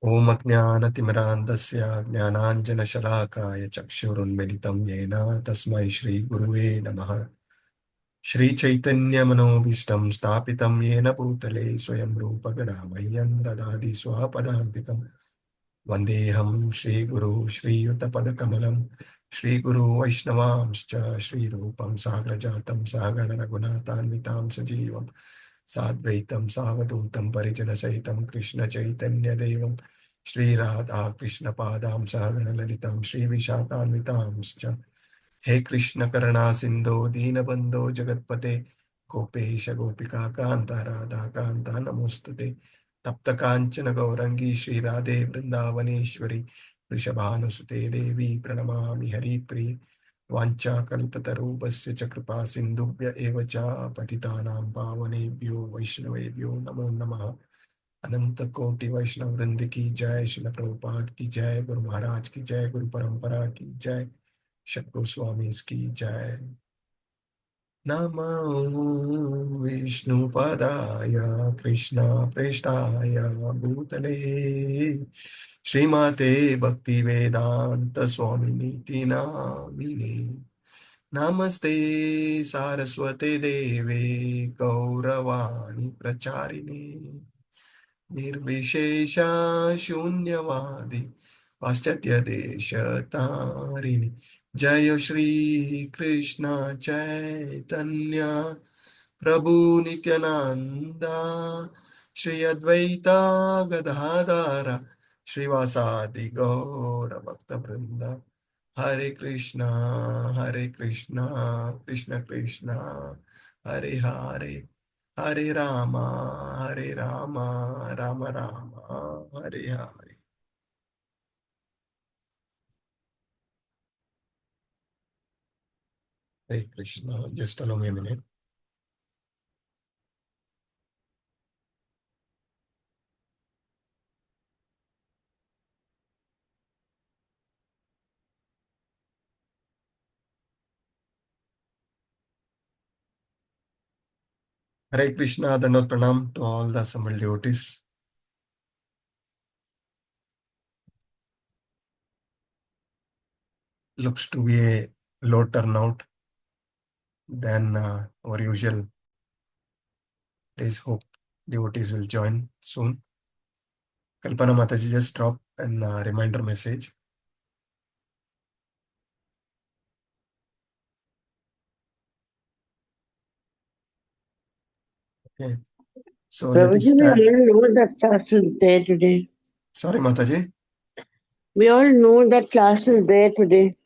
ओम अज्ञानतिमिरान्धस्य ज्ञानाञ्जनशलाकाय चक्षुरुन्मिलितं येन तस्मै श्रीगुरुवे नमः। श्रीचैतन्यमनोभीष्टं स्थापितं येन भूतले स्वयं रूपगणा मह्यं ददाति स्वपदान्तिकं। वन्देऽहं श्रीगुरु श्रीयुतपदकमलं श्रीगुरु वैष्णवांश्च श्रीरूपं साग्रजातं सहगणरघुनाथान्वितां सजीवं साद्वैतं सावधूतं परिजनसहितं कृष्णचैतन्यदेवं श्रीराधा कृष्णपादां सहगणललितां श्रीविशाखान्वितांश्च। हे कृष्ण करुणा सिंधु दीनबंधो जगतपते गोपेश गोपिका कांता राधा कांता नमोस्तुते। तप्त कांचन गौरंगी श्री राधे वृंदावनेश्वरी वृषभानुसुते देवी प्रणमामि हरिप्रिय। वाञ्छाकल्पतरूपस्य च कृपा सिन्धुभ्य एव च पतितानां पावनेभ्यो वैष्णवेभ्यो नमो नमः। अनंत कोटि वैष्णव वृंद की जय, शिल प्रभुपाद की जय, गुरु महाराज की जय, गुरु परंपरा की जय, शत गोस्वामी की जय। नमो विष्णुपदाय कृष्ण प्रेष्ठाय भूतले श्रीमते भक्ति वेदांत स्वामिनीति नामिने। नमस्ते सारस्वते देवे गौरवाणी प्रचारिणे निर्विशेषा शून्यवादी पाश्चात्य देश तारिणी। जय श्री कृष्ण चैतन्य प्रभु नित्यानंदा श्री अद्वैता गदाधर श्रीवासादि गौर भक्त वृंदा। Hare Krishna Krishna Krishna Hare Hare, Hare Rama Rama Rama Hare Hare. Hare Krishna, just allow me a minute. Hare Krishna, Dandot Pranam to all the assembled devotees. Looks to be a low turnout than our usual days. Hope devotees will join soon. Kalpana Mataji just dropped an reminder message. Okay. So let us Prabhuji, we start. all know that class is there today. Sorry, Mataji. We all know that class is there today.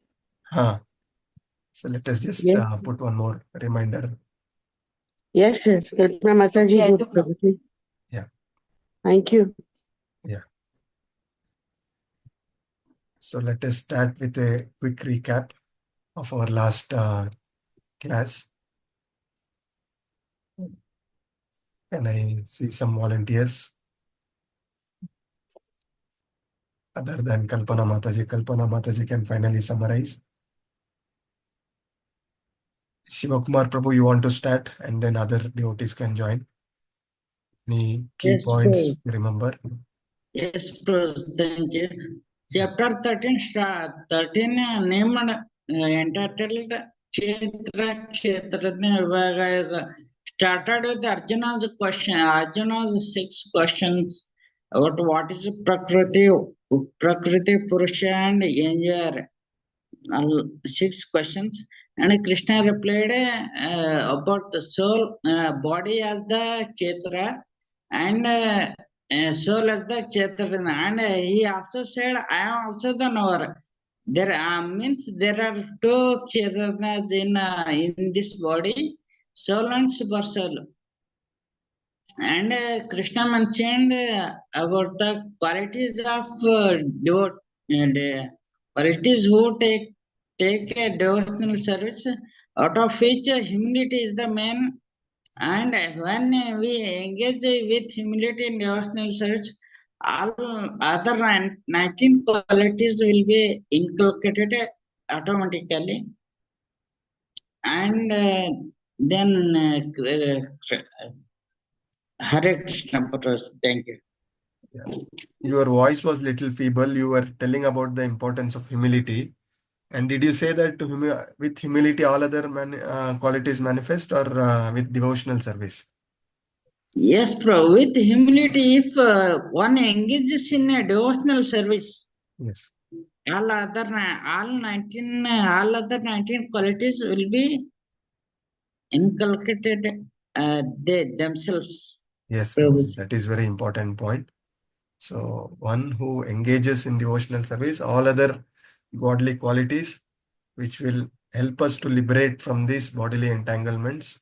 So let us just Yes. put one more reminder. Yes, yes. Kalpana Mataji, good, Prabhuji. Yeah. Thank you. Yeah. So let us start with a quick recap of our last class. Can I see some volunteers other than Kalpana Mataji? Kalpana Mataji can finally summarize. Shivakumar Prabhu, you want to start and then other devotees can join. Any key Yes, points you remember? yes, thank you. Chapter 13, 13 named entitled Kshetra Kshetrajna Vibhaga started with Arjuna's question. Arjuna's 6 questions about what is Prakriti, Purusha and Enjoyer. 6 questions, and Krishna replied about the soul, body as the Kshetra, and soul as the Kshetra. And he also said, I am also the knower. There means there are two Kshetranas in this body, soul and super soul. And Krishna mentioned about the qualities of devot, qualities who take a devotional service, out of which humility is the main. And when we engage with humility in devotional service, all other 19 qualities will be inculcated automatically. And then Hare Krishna, Prabhu. Thank you. Yeah. Your voice was little feeble. You were telling about the importance of humility. And did you say that with humility all other qualities manifest, or with devotional service? Yes, bro. With humility, if one engages in a devotional service, Yes. all other 19 qualities will be inculcated they themselves. Yes, Prabhuji. that is very important point. So one who engages in devotional service, all other godly qualities, which will help us to liberate from these bodily entanglements.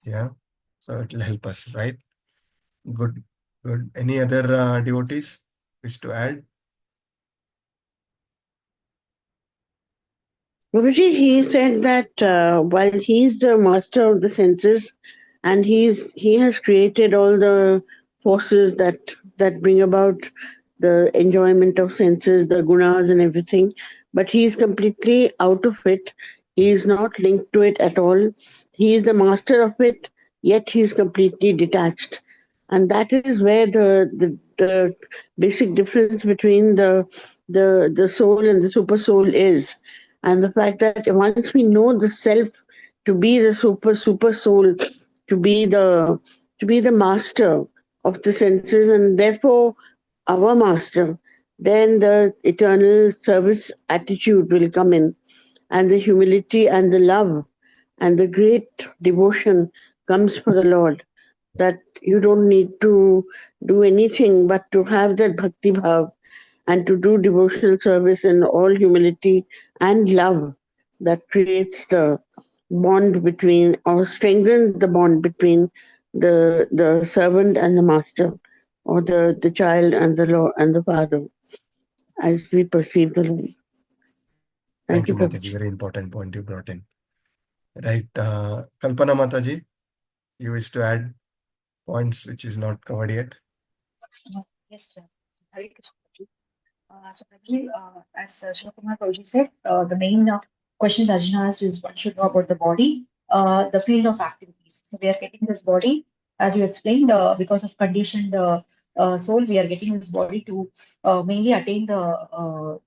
Yeah. So it will help us, right? Good. Good. Any other devotees wish to add? Guruji, he said that while he's the master of the senses, and he has created all the forces that bring about the enjoyment of senses, the gunas and everything, but he is completely out of it. He is not linked to it at all. He is the master of it, yet he is completely detached. And that is where the basic difference between the soul and the super soul is. And the fact that once we know the self to be the super soul, to be the master of the senses, and therefore our master, then the eternal service attitude will come in, and the humility and the love and the great devotion comes for the Lord, that you don't need to do anything but to have that bhakti bhav and to do devotional service in all humility and love, that creates the bond between, or strengthens the bond between the servant and the master, or the child and the Lord and the father, as we perceive the Lord. Thank Thank you, you, Mataji. Prabhuji. Very important point you brought in. Right. Kalpana Mataji, you wish to add points which is not covered yet? Yes, sir. Hare Krishna. So, Prabhuji, as Shivakumar Prabhuji said, the main questions Arjuna asked is what should know about the body, the field of activities. So, we are getting this body, as you explained, because of conditioned soul, we are getting this body to mainly attain the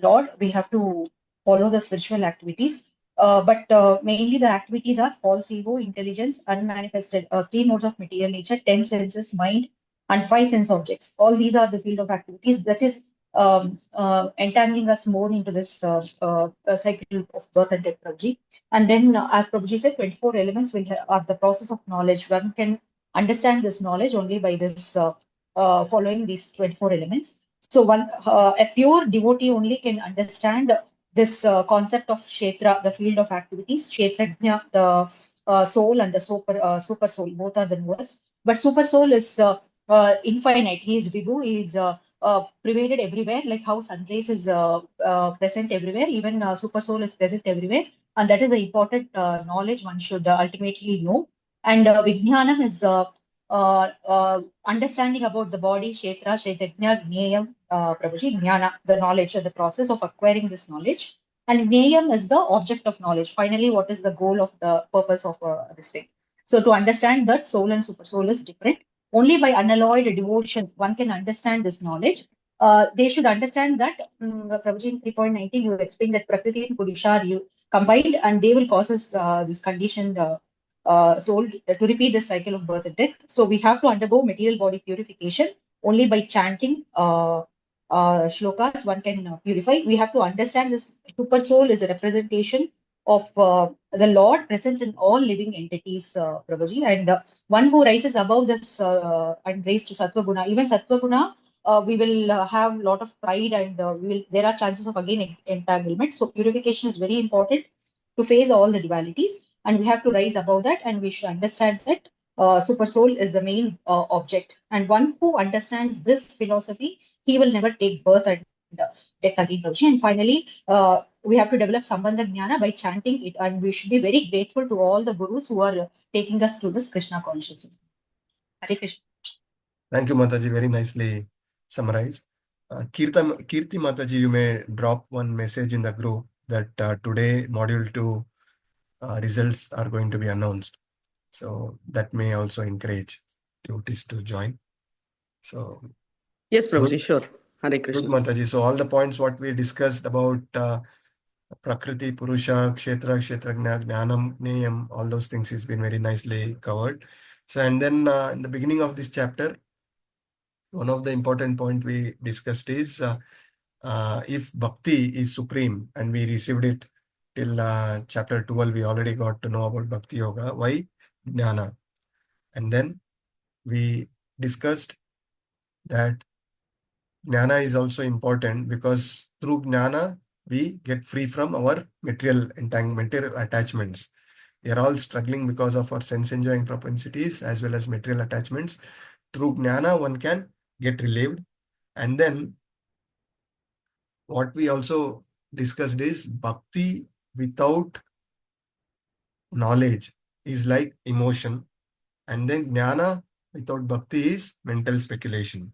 Lord. We have to follow the spiritual activities. But mainly the activities are false ego, intelligence, unmanifested, three modes of material nature, 10 senses, mind, and five sense objects. All these are the field of activities that is entangling us more into this cycle of birth and death, Prabhuji. And then, as Prabhuji said, 24 elements will are the process of knowledge. One can understand this knowledge only by this following these 24 elements. So a pure devotee only can understand this concept of kshetra, the field of activities, kshetrajna, the soul, and the super soul, both are the knowers. But super soul is infinite. He is vibhu. He is pervaded everywhere, like how sun rays is present everywhere. Even super soul is present everywhere, and that is the important knowledge one should ultimately know. And vijnanam is understanding about the body, kshetra, kshetrajna, gneyam, Prabhuji, jnana, the knowledge, the process of acquiring this knowledge. And gneyam is the object of knowledge. Finally, what is the goal of the purpose of this thing? So to understand that soul and super soul is different, only by unalloyed devotion one can understand this knowledge. They should understand that, Prabhuji, in 3.19, you explained that Prakriti and Purusha are you combined, and they will cause us this conditioned soul to repeat the cycle of birth and death. So we have to undergo material body purification only by chanting shlokas. One can purify. We have to understand this super soul is a representation of the Lord present in all living entities, Prabhuji, and one who rises above this and raised to Sattva Guna. Even Sattva Guna, we will have a lot of pride, and there are chances of again entanglement. So purification is very important to face all the dualities, and we have to rise above that, and we should understand that super soul is the main object. And one who understands this philosophy, he will never take birth and death again, Prabhuji. And finally, we have to develop Sambandha Jnana by chanting it, and we should be very grateful to all the gurus who are taking us to this Krishna consciousness. Hare Krishna. Thank you, Mataji. Very nicely summarized. Kirti Mataji, you may drop one message in the group that today module 2 results are going to be announced. So that may also encourage. devotees to join. So, Yes, Prabhuji, good. sure. Hare Good, Krishna. Mataji. So all the points what we discussed about Prakriti, Purusha, Kshetra, Kshetrajna, Jnanam, Neyam, all those things has been very nicely covered. So, and then in the beginning of this chapter, one of the important point we discussed is if Bhakti is supreme, and we received it till chapter 12, we already got to know about Bhakti Yoga. Why? Jnana. And then we discussed that Jnana is also important because through Jnana, we get free from our material attachments. We are all struggling because of our sense enjoying propensities as well as material attachments. Through Jnana, one can get relieved. And then what we also discussed is Bhakti without knowledge is like emotion. And then Jnana without Bhakti is mental speculation.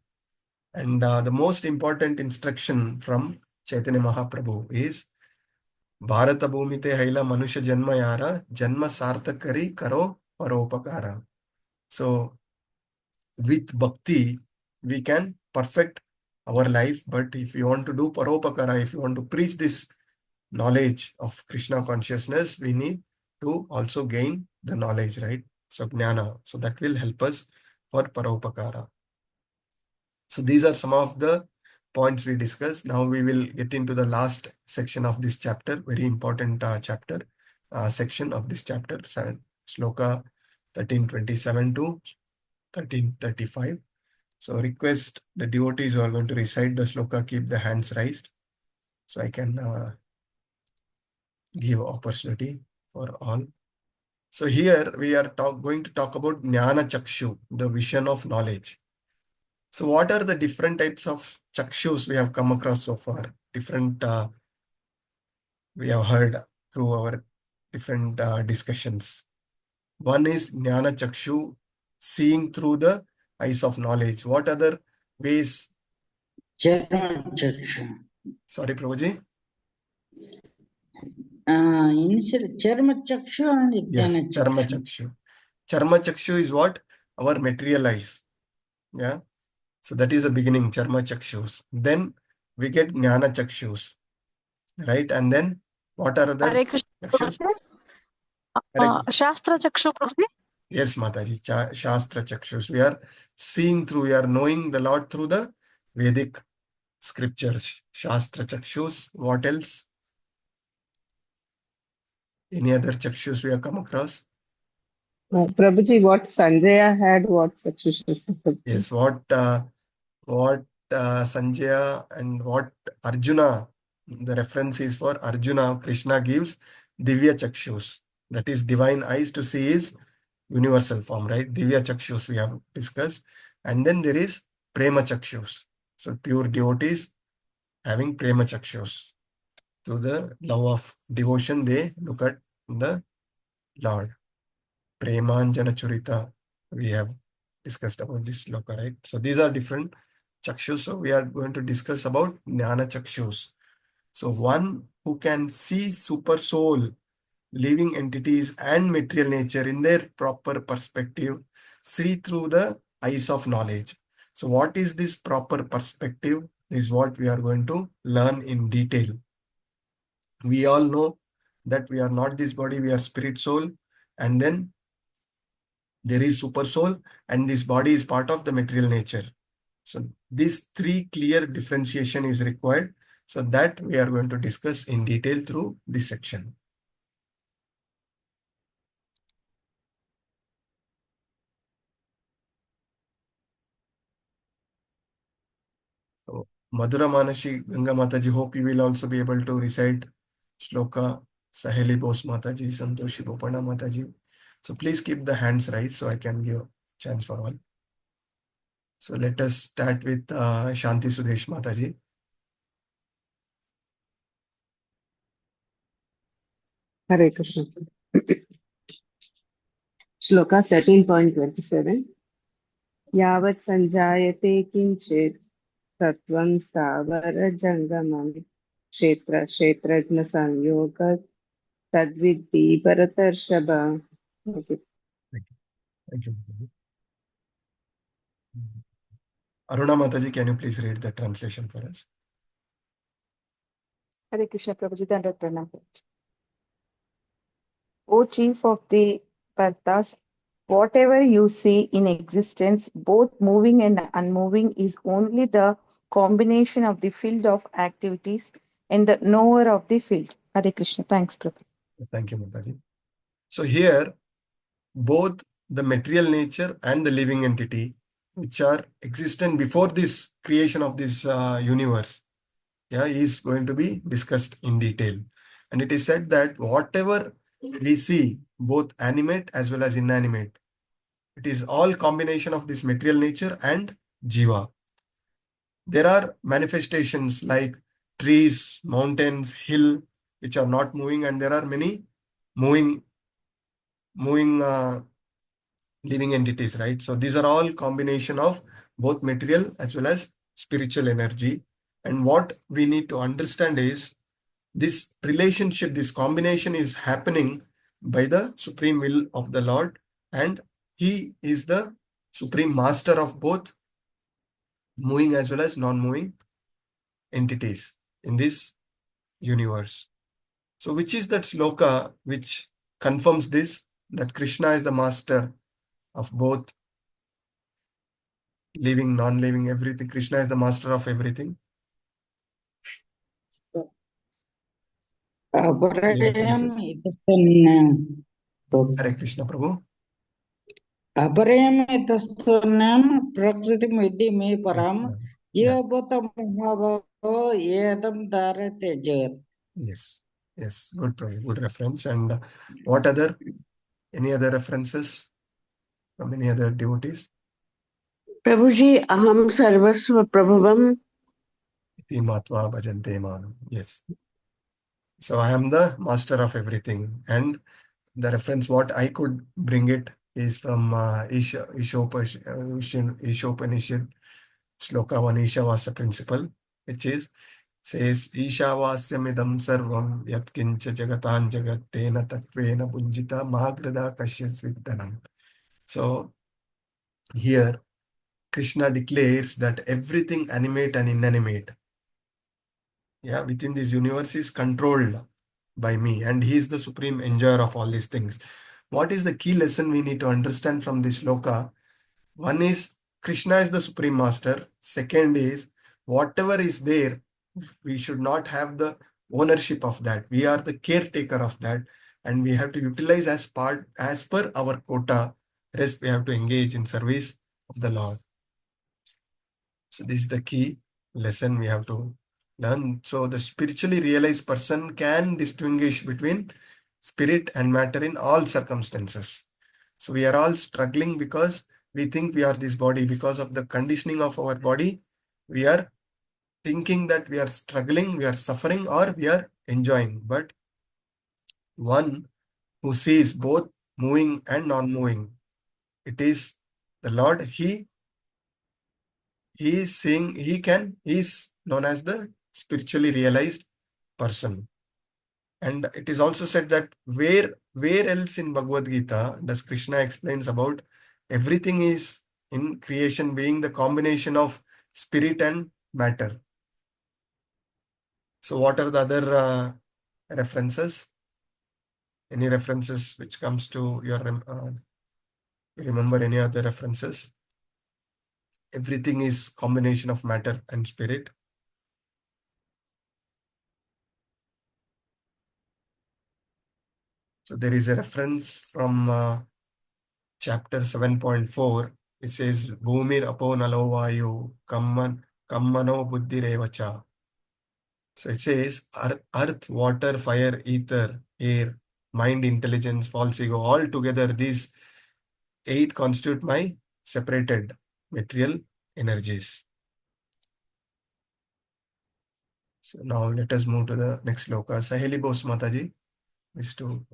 And the most important instruction from Chaitanya Mahaprabhu is Bharata Bhumite Haila Manusha Janma Yara Janma Sartakari Karo Paropakara. So with Bhakti, we can perfect our life. But if you want to do Paropakara, if you want to preach this knowledge of Krishna consciousness, we need to also gain the knowledge, right? So Jnana. So that will help us for Paropakara. So these are some of the points we discussed. Now we will get into the last section of this chapter, very important section of this chapter, Sloka 1327 to 1335. So request the devotees who are going to recite the sloka keep the hands raised, so I can give opportunity for all. So here we are going to talk about Jnana Chakshu, the vision of knowledge. So what are the different types of chakshus we have come across so far? Different we have heard through our different discussions. One is Jnana Chakshu, seeing through the eyes of knowledge. What other ways? Charma Chakshu. Sorry, Prabhuji. Initially, Charma Chakshu and Yes, Jnana Charma Chakshu. Chakshu. Charma Chakshu is what? Our material eyes. Yeah. So that is the beginning, Charma Chakshus. Then we get Jnana Chakshus. Right? And then what are other Hare Krishna. chakshus? Shastra Chakshu Prabhuji. Yes, Mataji. Shastra Chakshus. We are seeing through, we are knowing the Lord through the Vedic scriptures. Shastra Chakshus. What else? Any other Chakshus we have come across? Prabhuji, what Sanjaya had, what Chakshusha? Yes, what Sanjaya and what Arjuna, the reference is for Arjuna, Krishna gives Divya Chakshus. That is divine eyes to see his universal form, right? Divya Chakshus we have discussed. And then there is Prema Chakshus. So pure devotees having Prema Chakshus. Through the love of devotion, they look at the Lord. Premanjana Churita. We have discussed about this sloka, right? So these are different chakshus. So we are going to discuss about Jnana Chakshus. So one who can see super soul, living entities and material nature in their proper perspective, see through the eyes of knowledge. So what is this proper perspective? This is what we are going to learn in detail. We all know that we are not this body, we are spirit soul, and then there is super soul, and this body is part of the material nature. So these three clear differentiation is required. So that we are going to discuss in detail through this section. So Madhura Manashi Ganga Mataji, hope you will also be able to recite Shloka. Saheli Bose Mataji, Santoshi Bopana Mataji. So please keep the hands raised so I can give chance for all. So let us start with Shanti Sudesh Mataji. Hare Krishna. Shloka 13.27. Yavat sanjayate kinchit sattvam stavara jangamam kshetra kshetrajna samyoga tadvidhi bharatarshaba. Okay. Thank you. Thank you. Aruna Mataji, can you please read the translation for us? Hare Krishna Prabhuji, Dandavat Pranam. O chief of the Bhartas, whatever you see in existence, both moving and unmoving, is only the combination of the field of activities and the knower of the field. Hare Krishna. Thanks, Prabhu. Thank you, Mataji. So here, both the material nature and the living entity, which are existent before this creation of this universe, is going to be discussed in detail. And it is said that whatever we see, both animate as well as inanimate, it is all combination of this material nature and jiva. There are manifestations like trees, mountains, hill, which are not moving, and there are many moving living entities, right? So these are all combination of both material as well as spiritual energy. And what we need to understand is this relationship, this combination is happening by the supreme will of the Lord, and he is the supreme master of both moving as well as non-moving entities in this universe. So which is that sloka which confirms this, that Krishna is the master of both living, non-living, everything. Krishna is the master of everything. Any references? Hare Krishna Prabhu. Aparayam itasthunam prakritim vidhi me param Yeah. jivabhata mahabhavo yedam dharate jat. Yes. Yes. Good Prabhu. Good reference. And what other? Any other references from any other devotees? Prabhuji, aham sarvasva prabhavam. Iti matva bhajante manam. Yes. So I am the master of everything. And the reference what I could bring it is from Ishopanishad, Sloka 1, Ishavasya principle, which says Ishavasyamidam sarvam yatkincha jagatan jagat tena tatvena bunjita mahagrada kashyas viddanam. So here Krishna declares that everything animate and inanimate, within this universe is controlled by me, and he is the supreme enjoyer of all these things. What is the key lesson we need to understand from this sloka? One is Krishna is the supreme master. Second is whatever is there, we should not have the ownership of that. We are the caretaker of that, and we have to utilize as per our quota. Rest we have to engage in service of the Lord. So this is the key lesson we have to learn. So the spiritually realized person can distinguish between spirit and matter in all circumstances. So we are all struggling because we think we are this body. Because of the conditioning of our body, we are thinking that we are struggling, we are suffering, or we are enjoying. But one who sees both moving and non-moving, it is the Lord. He is saying he is known as the spiritually realized person. And it is also said that where else in Bhagavadgita does Krishna explains about everything is in creation being the combination of spirit and matter. So what are the other references? Any references which comes to your remember any other references? Everything is combination of matter and spirit. So there is a reference from chapter 7.4. It says Bhumir apo nalovayu kammano buddhirevacha. So it says earth, water, fire, ether, air, mind, intelligence, false ego, all together these 8 constitute my separated material energies. So now let us move to the next sloka. Saheli Bose Mataji is to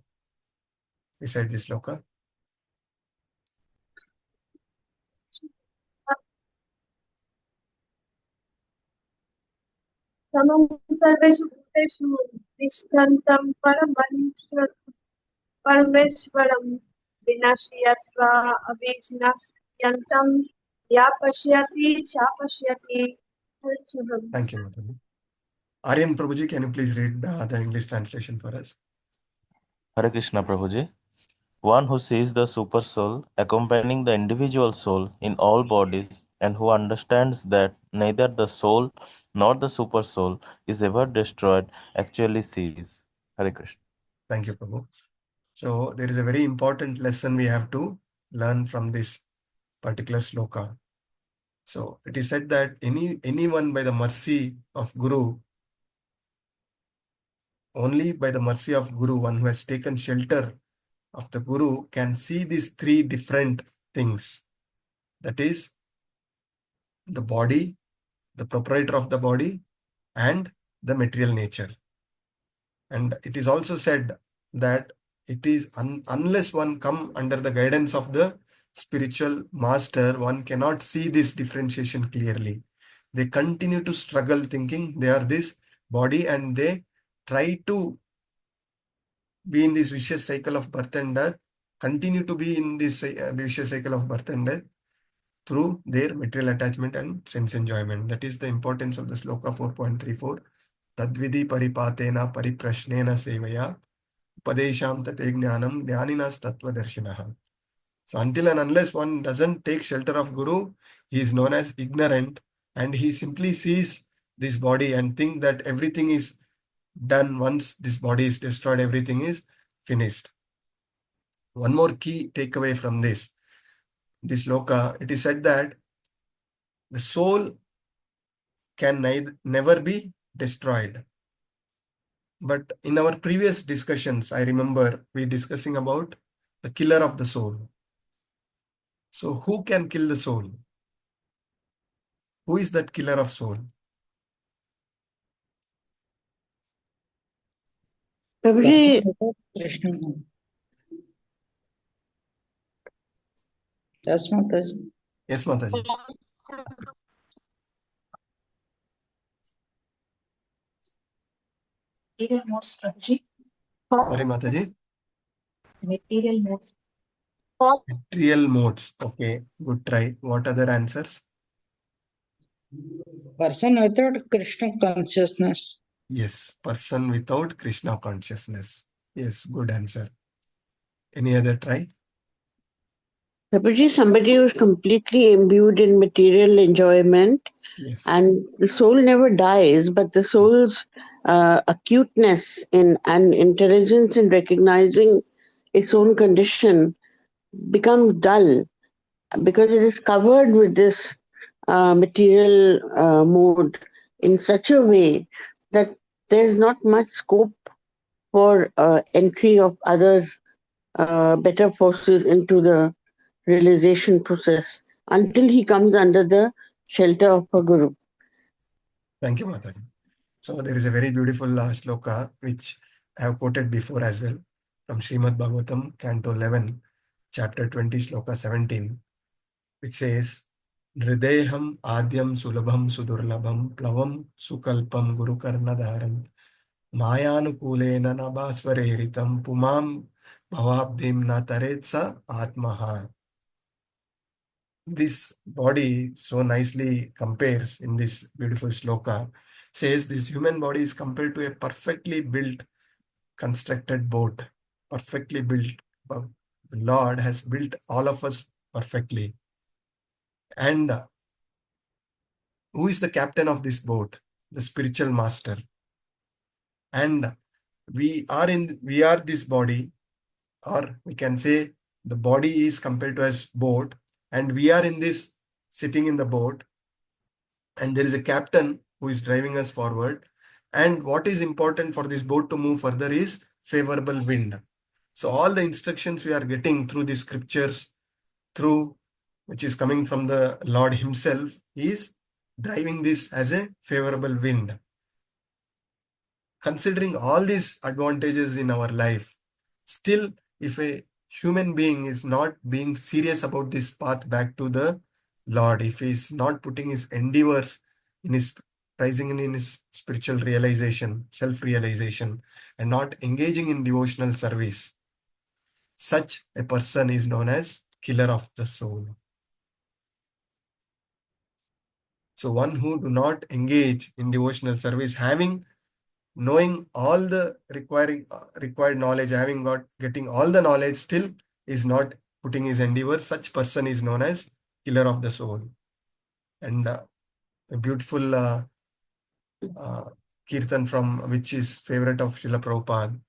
recite this sloka. समं सर्वेषु भूतेषु तिष्ठन्तं परमेश्वरं विनाशयत्वा अविनाश्यन्तं या पश्यति सा पश्यति. Thank you, Mataji. Aryan Prabhuji, can you please read the English translation for us? Hare Krishna Prabhuji. One who sees the super soul accompanying the individual soul in all bodies and who understands that neither the soul nor the super soul is ever destroyed actually sees. Hare Krishna. Thank you, Prabhu. So there is a very important lesson we have to learn from this particular sloka. So it is said that anyone by the mercy of Guru, only by the mercy of Guru, one who has taken shelter of the Guru can see these three different things. That is the body, the proprietor of the body, and the material nature. And it is also said that it is unless one come under the guidance of the spiritual master, one cannot see this differentiation clearly. They continue to struggle thinking they are this body, and they try to be in this vicious cycle of birth and death, continue to be in this vicious cycle of birth and death through their material attachment and sense enjoyment. That is the importance of the sloka 4.34. Tadvidi paripatena pariprashnena sevaya padesham tate jnanam jnaninas tattva darshinaha. So until and unless one doesn't take shelter of Guru, he is known as ignorant, and he simply sees this body and think that everything is done. Once this body is destroyed, everything is finished. One more key takeaway from this sloka, it is said that the soul can never be destroyed. But in our previous discussions, I remember we discussing about the killer of the soul. So who can kill the soul? Who is that killer of soul? Prabhuji, Krishna. Yes, Mataji. Yes, Mataji. Material modes, Prabhuji. Sorry, Mataji. Material modes. Material modes. Okay, good try. What other answers? Person without Krishna consciousness. Yes, person without Krishna consciousness. Yes, good answer. Any other try? Prabhuji, somebody who's completely imbued in material enjoyment, Yes. and the soul never dies, but the soul's acuteness and intelligence in recognizing its own condition becomes dull because it is covered with this material mode in such a way that there's not much scope for entry of other better forces into the realization process until he comes under the shelter of a guru. Thank you, Mataji. So there is a very beautiful sloka which I have quoted before as well from Srimad Bhagavatam, Canto 11, Chapter 20, Sloka 17, which says, Hridayam adyam sulabham sudurlabham plavam sukalpam guru karnadharam mayanukulena nabhasvareritam pumam bhavabdim nataretsa atmaha. This body so nicely compares in this beautiful sloka, says this human body is compared to a perfectly built, constructed boat, perfectly built. The Lord has built all of us perfectly. And who is the captain of this boat? The spiritual master. And we are this body, or we can say the body is compared to as boat, and we are in this sitting in the boat, and there is a captain who is driving us forward. And what is important for this boat to move further is favorable wind. So all the instructions we are getting through the scriptures, which is coming from the Lord himself, is driving this as a favorable wind. Considering all these advantages in our life, still if a human being is not being serious about this path back to the Lord, if he is not putting his endeavors in his rising in his spiritual realization, self-realization, and not engaging in devotional service, such a person is known as killer of the soul. So one who do not engage in devotional service, knowing all the required knowledge, getting all the knowledge, still is not putting his endeavor, such person is known as killer of the soul. And a beautiful kirtan from which is favorite of Srila Prabhupada.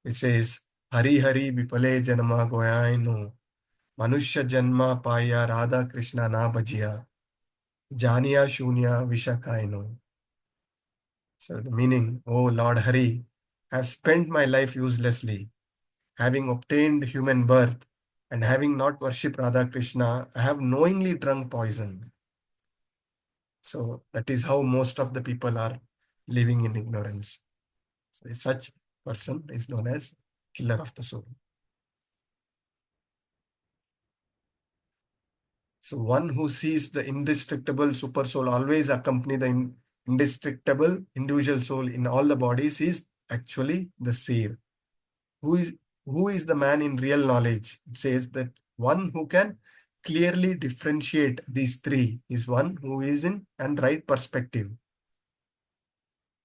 It says, Hari Hari Vipale Janama Goyainu Manushya Janma Paya Radha Krishna Na Bhajiya Janiya Shunya Vishakainu. So the meaning, oh Lord Hari, I have spent my life uselessly, having obtained human birth and having not worshipped Radha Krishna, I have knowingly drunk poison. So that is how most of the people are living in ignorance. So such person is known as killer of the soul. So one who sees the indestructible super soul always accompany the indestructible individual soul in all the bodies is actually the seer. Who is the man in real knowledge? It says that one who can clearly differentiate these three is one who is in and right perspective,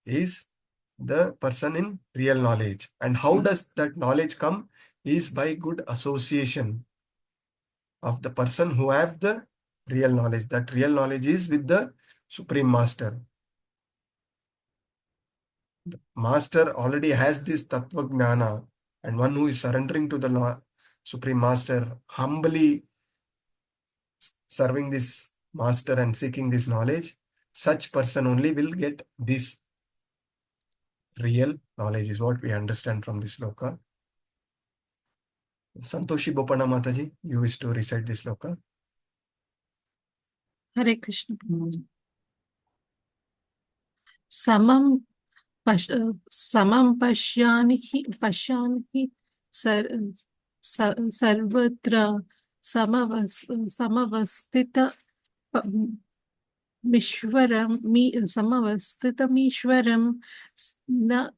is the person in real knowledge. And how does that knowledge come? Is by good association of the person who have the real knowledge. That real knowledge is with the Supreme Master. The Master already has this Tattva Gnana, and one who is surrendering to the Supreme Master, humbly serving this Master and seeking this knowledge, such person only will get this real knowledge, is what we understand from this sloka. Santoshi Bopana Mataji, you wish to recite this sloka? Hare Krishna. Samam pashyanhi sarvatra samavastita samavastitamiswaram na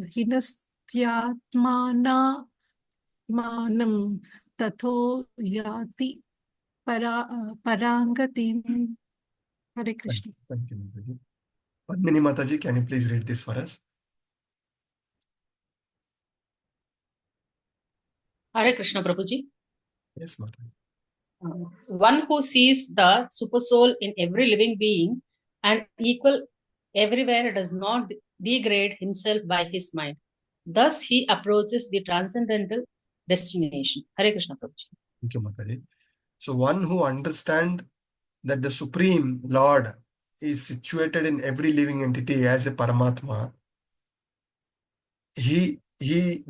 hinastyatmana manam tatho yati parangatim. Hare Krishna. Thank you, Mataji. Padmini Mataji, can you please read this for us? Hare Krishna Prabhuji. Yes, Mataji. One who sees the super soul in every living being and equal everywhere does not degrade himself by his mind. Thus he approaches the transcendental destination. Hare Krishna Prabhuji. Thank you, Mataji. So one who understands that the Supreme Lord is situated in every living entity as a Paramatma, he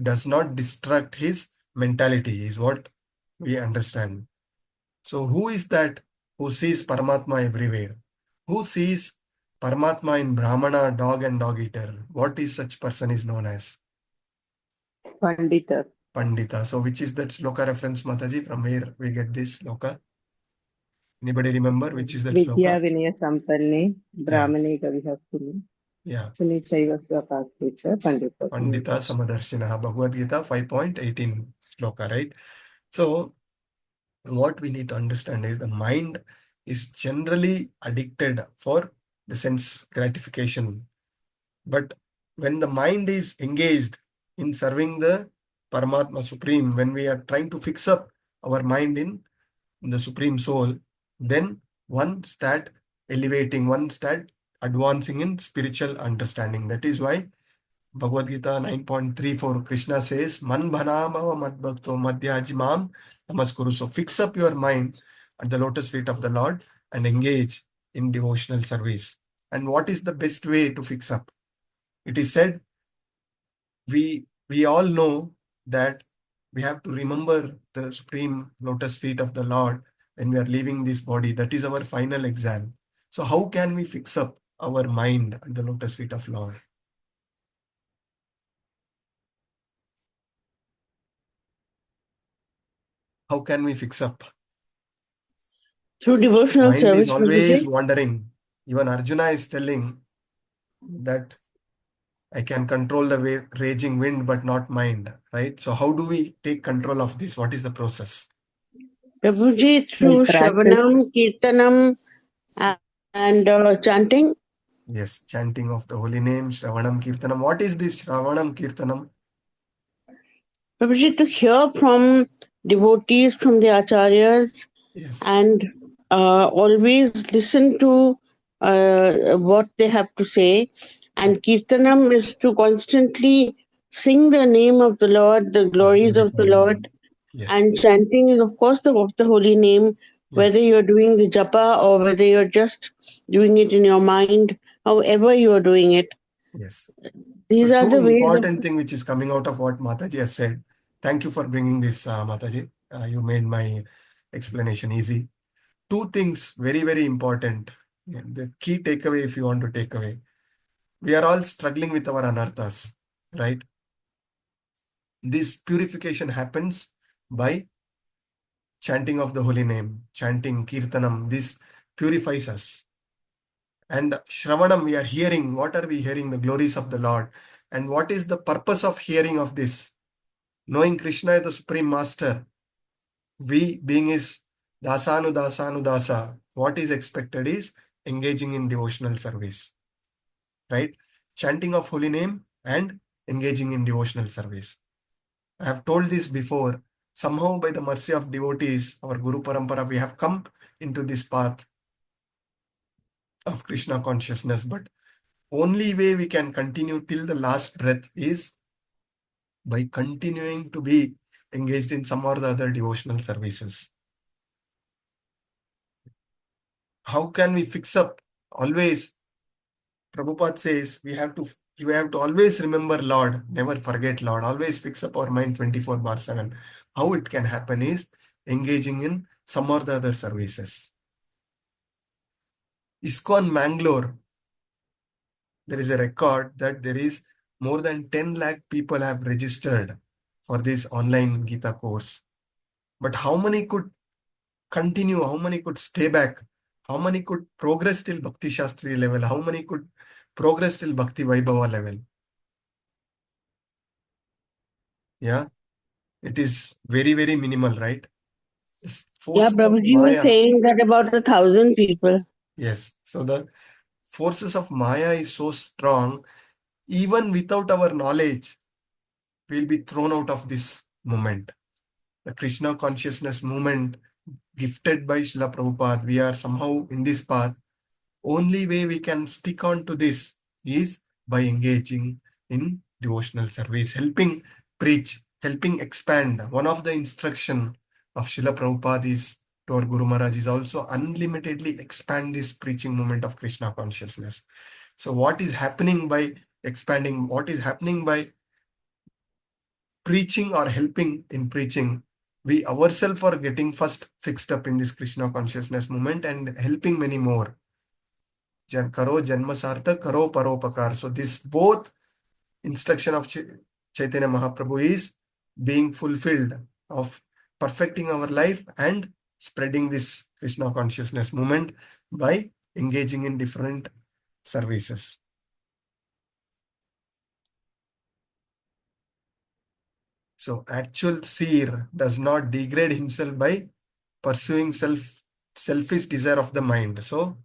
does not distract his mentality, is what we understand. So who is that who sees Paramatma everywhere? Who sees Paramatma in Brahmana, dog and dog eater? What is such person is known as? Pandita. Pandita. So which is that sloka reference, Mataji? From where we get this sloka? Anybody remember which is that Vidya sloka? Vinaya Sampanne, Brahmane Gavihastuni. Yeah. Sunichaiva Swapakricha, Pandita. Pandita Samadarshinaha, Bhagavadgita 5.18 sloka, right? So what we need to understand is the mind is generally addicted for the sense gratification. But when the mind is engaged in serving the Paramatma Supreme, when we are trying to fix up our mind in the Supreme Soul, then one start elevating, one start advancing in spiritual understanding. That is why Bhagavad-Gita 9.34, Krishna says, Man bhanamava madbhakto madhyajimam namaskuru. So fix up your mind at the lotus feet of the Lord and engage in devotional service. And what is the best way to fix up? It is said, we all know that we have to remember the supreme lotus feet of the Lord when we are leaving this body. That is our final exam. So how can we fix up our mind at the lotus feet of Lord? How can we fix up? Through devotional Mind service. is always wandering. Even Arjuna is telling that I can control the raging wind, but not mind, right? So how do we take control of this? What is the process? Prabhuji, by through practice. Shravanam, Kirtanam, and chanting. Yes, chanting of the holy name, Shravanam Kirtanam. What is this Shravanam Kirtanam? Prabhuji, to hear from devotees, from the acharyas, Yes, and always listen to what they have to say. And Kirtanam is to constantly sing the name of the Lord, the glories of the Lord. yes, And chanting is, of course, of the holy name, yes, whether you're doing the japa or whether you're just doing it in your mind, however you are doing it. yes. These So are two the ways of. important thing which is coming out of what Mataji has said. Thank you for bringing this, Mataji. You made my explanation easy. Two things very, very important. Yeah, the key takeaway, if you want to take away, we are all struggling with our anarthas, right? This purification happens by chanting of the holy name, chanting Kirtanam. This purifies us. And Shravanam, we are hearing. What are we hearing? The glories of the Lord. And what is the purpose of hearing of this? Knowing Krishna is the Supreme Master. We, being his Dasanu Dasanu Dasa, what is expected is engaging in devotional service, right? Chanting of holy name and engaging in devotional service. I have told this before. Somehow, by the mercy of devotees, our Guru Parampara, we have come into this path of Krishna consciousness. But only way we can continue till the last breath is by continuing to be engaged in some or the other devotional services. How can we fix up? Always, Prabhupada says, we have to always remember Lord, never forget Lord, always fix up our mind 24/7. How it can happen is engaging in some or the other services. ISKCON Mangalore, there is a record that there is more than 10 lakh people have registered for this online Gita course. But how many could continue? How many could stay back? How many could progress till Bhakti Shastri level? How many could progress till Bhakti Vaibhava level? Yeah, it is very, very minimal, right? This Yeah, forces of Prabhuji was Maya. saying that about 1,000 people. Yes. So the forces of Maya is so strong, even without our knowledge, we'll be thrown out of this movement. The Krishna consciousness movement gifted by Srila Prabhupada, we are somehow in this path. Only way we can stick on to this is by engaging in devotional service, helping preach, helping expand. One of the instruction of Srila Prabhupada is to our Guru Maharaj is also unlimitedly expand this preaching movement of Krishna consciousness. So what is happening by expanding? What is happening by preaching or helping in preaching? We ourselves are getting first fixed up in this Krishna consciousness movement and helping many more. Karo Janma Sartha, Karo Paropakar. So this both instruction of Chaitanya Mahaprabhu is being fulfilled of perfecting our life and spreading this Krishna consciousness movement by engaging in different services. So actual seer does not degrade himself by pursuing selfish desire of the mind. So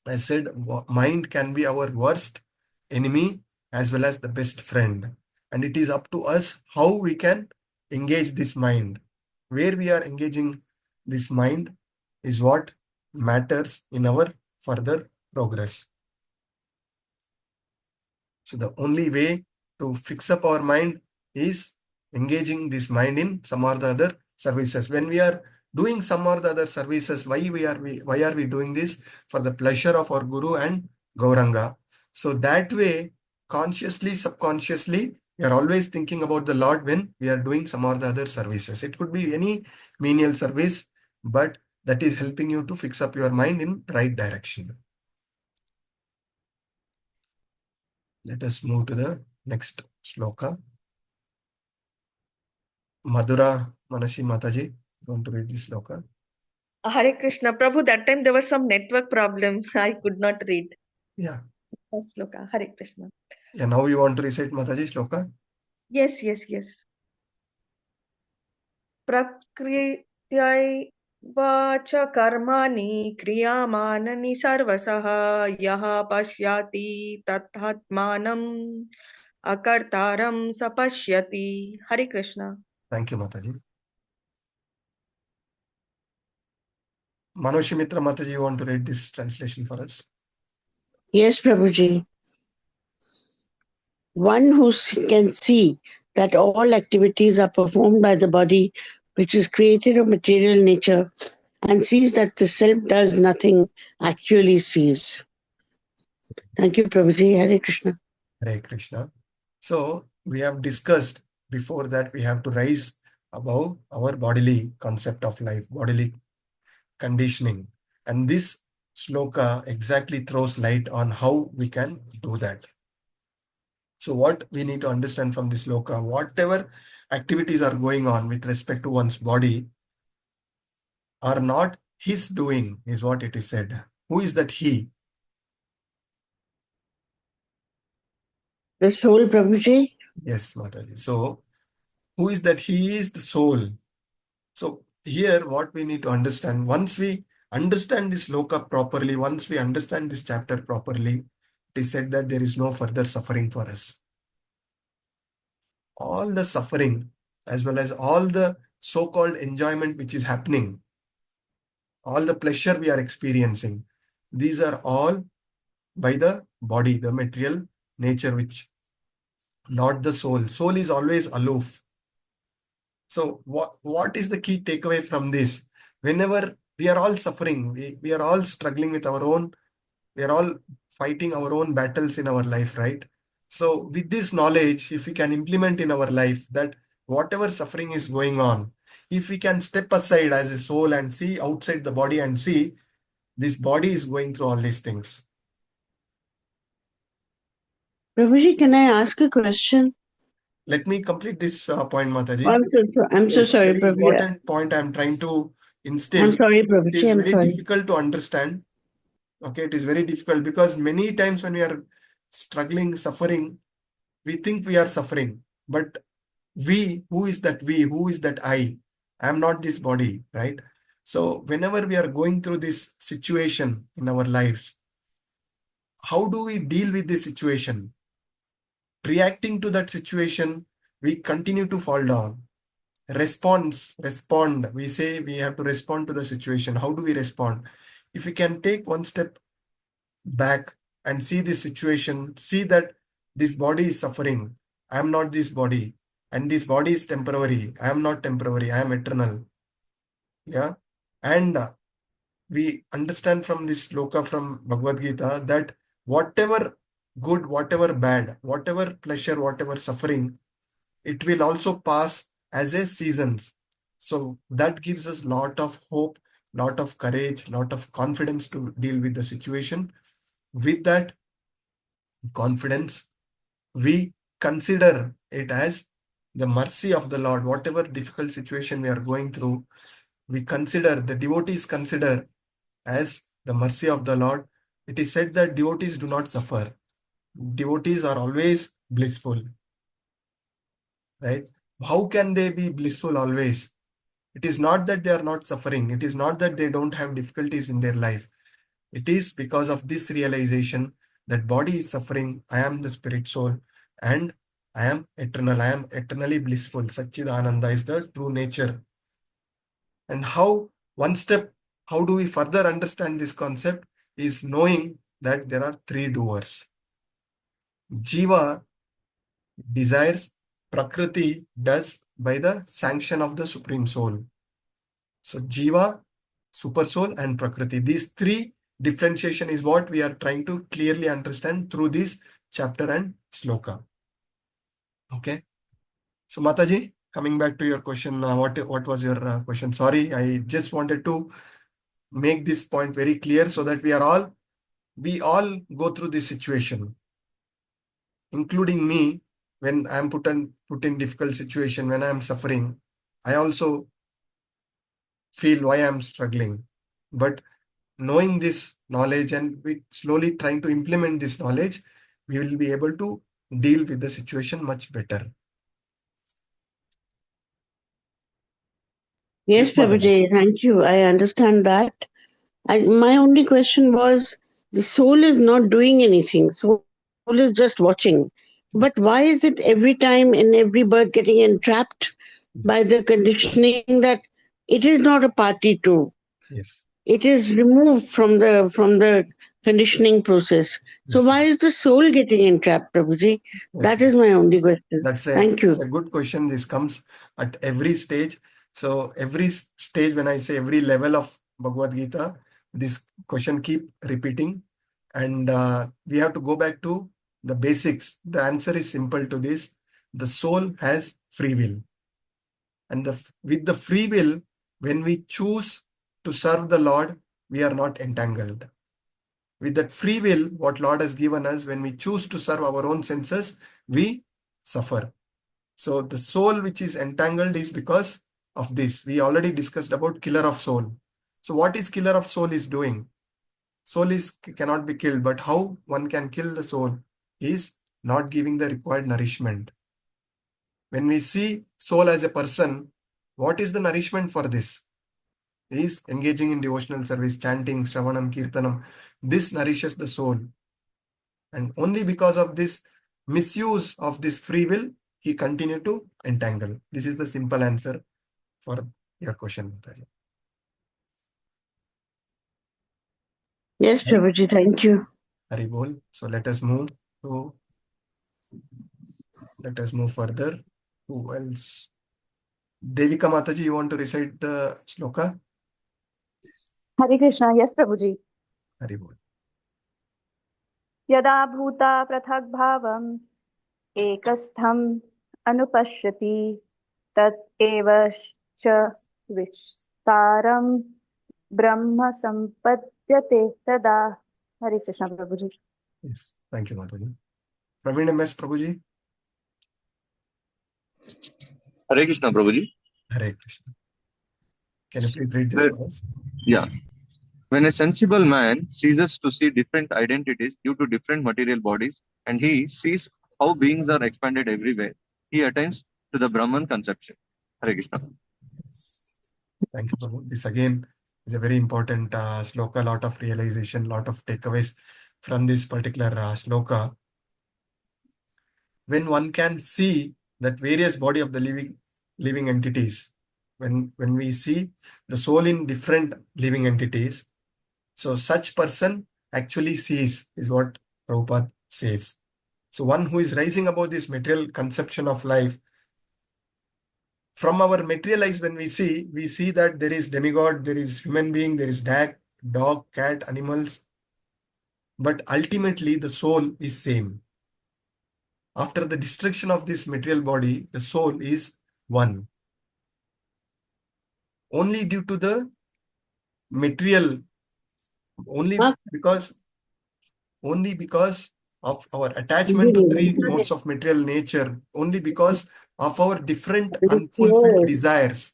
I said mind can be our worst enemy as well as the best friend. And it is up to us how we can engage this mind. Where we are engaging this mind is what matters in our further progress. So the only way to fix up our mind is engaging this mind in some or the other services. When we are doing some or the other services, why are we doing this? For the pleasure of our Guru and Gauranga. So that way, consciously, subconsciously, we are always thinking about the Lord when we are doing some or the other services. It could be any menial service, but that is helping you to fix up your mind in right direction. Let us move to the next sloka. Madhura Manashi Mataji, you want to read this sloka? Hare Krishna. Prabhu, that time there was some network problem. I could not read. Yeah. Sloka. Hare Krishna. Yeah, now you want to recite Mataji sloka? Yes. Prakri च कर्माणि क्रियामाननि सर्वशः यः पश्यति तथात्मानम् अकर्तारं स पश्यति. Hare Krishna. Thank you, Mataji. Manoshi Mitra Mataji, you want to read this translation for us? Yes, Prabhuji. One who can see that all activities are performed by the body, which is created of material nature, and sees that the self does nothing, actually sees. Thank you, Prabhuji. Hare Krishna. Hare Krishna. So we have discussed before that we have to rise above our bodily concept of life, bodily conditioning. And this sloka exactly throws light on how we can do that. So what we need to understand from this sloka, whatever activities are going on with respect to one's body are not his doing, is what it is said. Who is that he? The soul, Prabhuji. Yes, Mataji. So who is that he? Is the soul. So here what we need to understand, once we understand this sloka properly, once we understand this chapter properly, it is said that there is no further suffering for us. All the suffering as well as all the so-called enjoyment which is happening, all the pleasure we are experiencing, these are all by the body, the material nature, which not the soul. Soul is always aloof. So what is the key takeaway from this? Whenever we are all suffering, we are all struggling with our own, we are all fighting our own battles in our life, right? So with this knowledge, if we can implement in our life that whatever suffering is going on, if we can step aside as a soul and see outside the body and see this body is going through all these things. Prabhuji, can I ask a question? Let me complete this point, Mataji. I'm so It's sorry, very Prabhuji. important point I'm trying to instill. I'm sorry, It Prabhuji. is I'm very sorry. difficult to understand. Okay, it is very difficult because many times when we are struggling, suffering, we think we are suffering. But we, who is that we? Who is that I? I am not this body, right? So whenever we are going through this situation in our lives, how do we deal with this situation? Reacting to that situation, we continue to fall down. Respond. We say we have to respond to the situation. How do we respond? If we can take one step back and see this situation, see that this body is suffering. I am not this body. And this body is temporary. I am not temporary. I am eternal. Yeah. And we understand from this sloka from Bhagavadgita that whatever good, whatever bad, whatever pleasure, whatever suffering, it will also pass as a seasons. So that gives us lot of hope, lot of courage, lot of confidence to deal with the situation. With that confidence, we consider it as the mercy of the Lord. Whatever difficult situation we are going through, we consider, the devotees consider as the mercy of the Lord. It is said that devotees do not suffer. Devotees are always blissful, right? How can they be blissful always? It is not that they are not suffering. It is not that they don't have difficulties in their life. It is because of this realization that body is suffering. I am the spirit soul and I am eternal. I am eternally blissful. Satchidananda is the true nature. And how how do we further understand this concept is knowing that there are three doers. Jiva desires, Prakriti does by the sanction of the Supreme Soul. So Jiva, Super Soul and Prakriti. These three differentiation is what we are trying to clearly understand through this chapter and sloka. Okay. So Mataji, coming back to your question, what was your question? Sorry, I just wanted to make this point very clear so that we all go through this situation, including me. When I am put in difficult situation, when I am suffering, I also feel why I am struggling. But knowing this knowledge and we slowly trying to implement this knowledge, we will be able to deal with the situation much better. Yes, Prabhuji, thank you. I understand that. My only question was, the soul is not doing anything. Soul is just watching. But why is it every time in every birth getting entrapped by the conditioning that it is not a party to? Yes. It is removed from the conditioning process. So Yes, why is the soul getting entrapped, Prabhuji? That is my only question. Thank you. That's a good question. This comes at every stage. So every stage, when I say every level of Bhagavad Gita, this question keep repeating, and we have to go back to the basics. The answer is simple to this: the soul has free will, and with the free will, when we choose to serve the Lord, we are not entangled. With that free will, what Lord has given us, when we choose to serve our own senses, we suffer. So the soul which is entangled is because of this. We already discussed about killer of soul. So what is killer of soul is doing? Soul cannot be killed, but how one can kill the soul is not giving the required nourishment. When we see soul as a person, what is the nourishment for this? Is engaging in devotional service, chanting, Shravanam, Kirtanam. This nourishes the soul. And only because of this misuse of this free will, he continued to entangle. This is the simple answer for your question, Mataji. Yes, Prabhuji, thank you. Hari Bol. So let us move further. Who else? Devika Mataji, you want to recite the shloka? Hare Krishna. Yes, Prabhuji. Hari Bol. Yada bhuta prathak bhavam ekastham anupashyati tat eva cha vistaram brahma sampadyate tada. Hare Krishna, Prabhuji. Yes, thank you, Mataji. Praveen MS, Prabhuji. Hare Krishna, Prabhuji. Hare Krishna. Can you please read this for us? Yeah. When a sensible man ceases to see different identities due to different material bodies, and he sees how beings are expanded everywhere, he attains to the Brahman conception. Hare Krishna. Yes. Thank you, Prabhu. This again is a very important shloka, lot of realization, lot of takeaways from this particular shloka. When one can see that various body of the living entities, when we see the soul in different living entities, so such person actually sees, is what Prabhupada says. So one who is rising above this material conception of life, from our material eyes, when we see that there is demigod, there is human being, there is dog, cat, animals, but ultimately the soul is same. After the destruction of this material body, the soul is one. Only due to the material, only because of our attachment to three modes of material nature, only because of our different unfulfilled desires,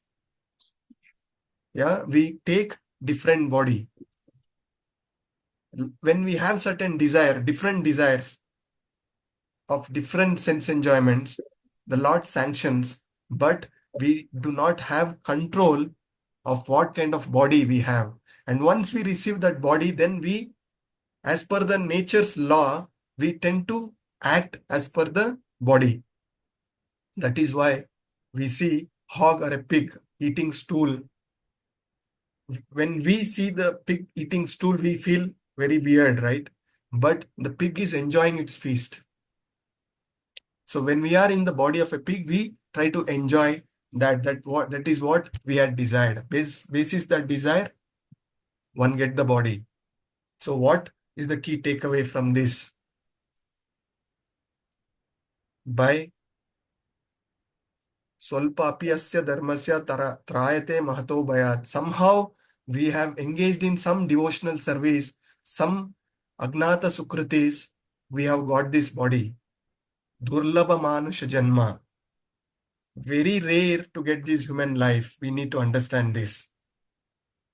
yeah, we take different body. When we have certain different desires of different sense enjoyments, the Lord sanctions, but we do not have control of what kind of body we have. And once we receive that body, then we, as per the nature's law, we tend to act as per the body. That is why we see hog or a pig eating stool. When we see the pig eating stool, we feel very weird, right? But the pig is enjoying its feast. So when we are in the body of a pig, we try to enjoy that is what we had desired. Basis that desire, one get the body. So what is the key takeaway from this? By Swalpapyasya dharmasya trayate mahato bhayat. Somehow we have engaged in some devotional service, some agnata sukritis, we have got this body. Durlabha manusha janma. Very rare to get this human life. We need to understand this.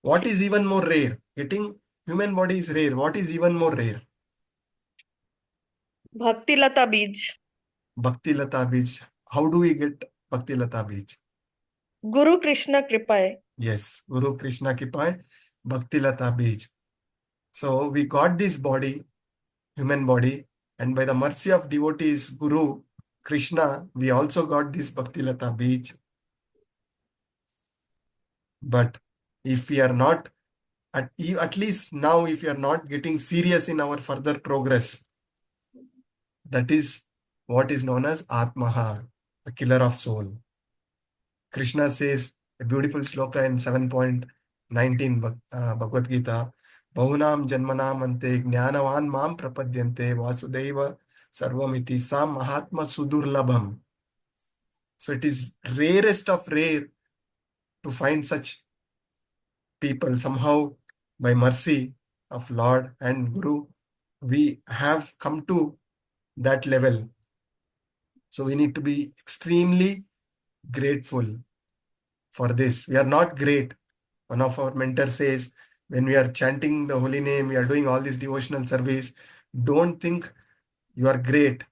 What is even more rare? Getting human body is rare. What is even more rare? Bhakti Lata Bij. Bhakti Lata Bij. How do we get Bhakti Lata Bij? Guru Krishna Kripaye. Yes, Guru Krishna ki paye Bhakti Lata Bij. So we got this body, human body, and by the mercy of devotees, Guru Krishna, we also got this Bhakti Lata Bij. But if we are not, at least now, if we are not getting serious in our further progress, that is what is known as Atmaha, the killer of soul. Krishna says a beautiful shloka in 7.19 Bhagavadgita, Bahunam Janmanam Ante Jnanavan Mam Prapadyante Vasudeva Sarvamiti Sam Mahatma Sudurlabham. So it is rarest of rare to find such people. Somehow, by mercy of Lord and Guru, we have come to that level. So we need to be extremely grateful for this. We are not great. One of our mentors says, when we are chanting the holy name, we are doing all this devotional service, don't think you are great.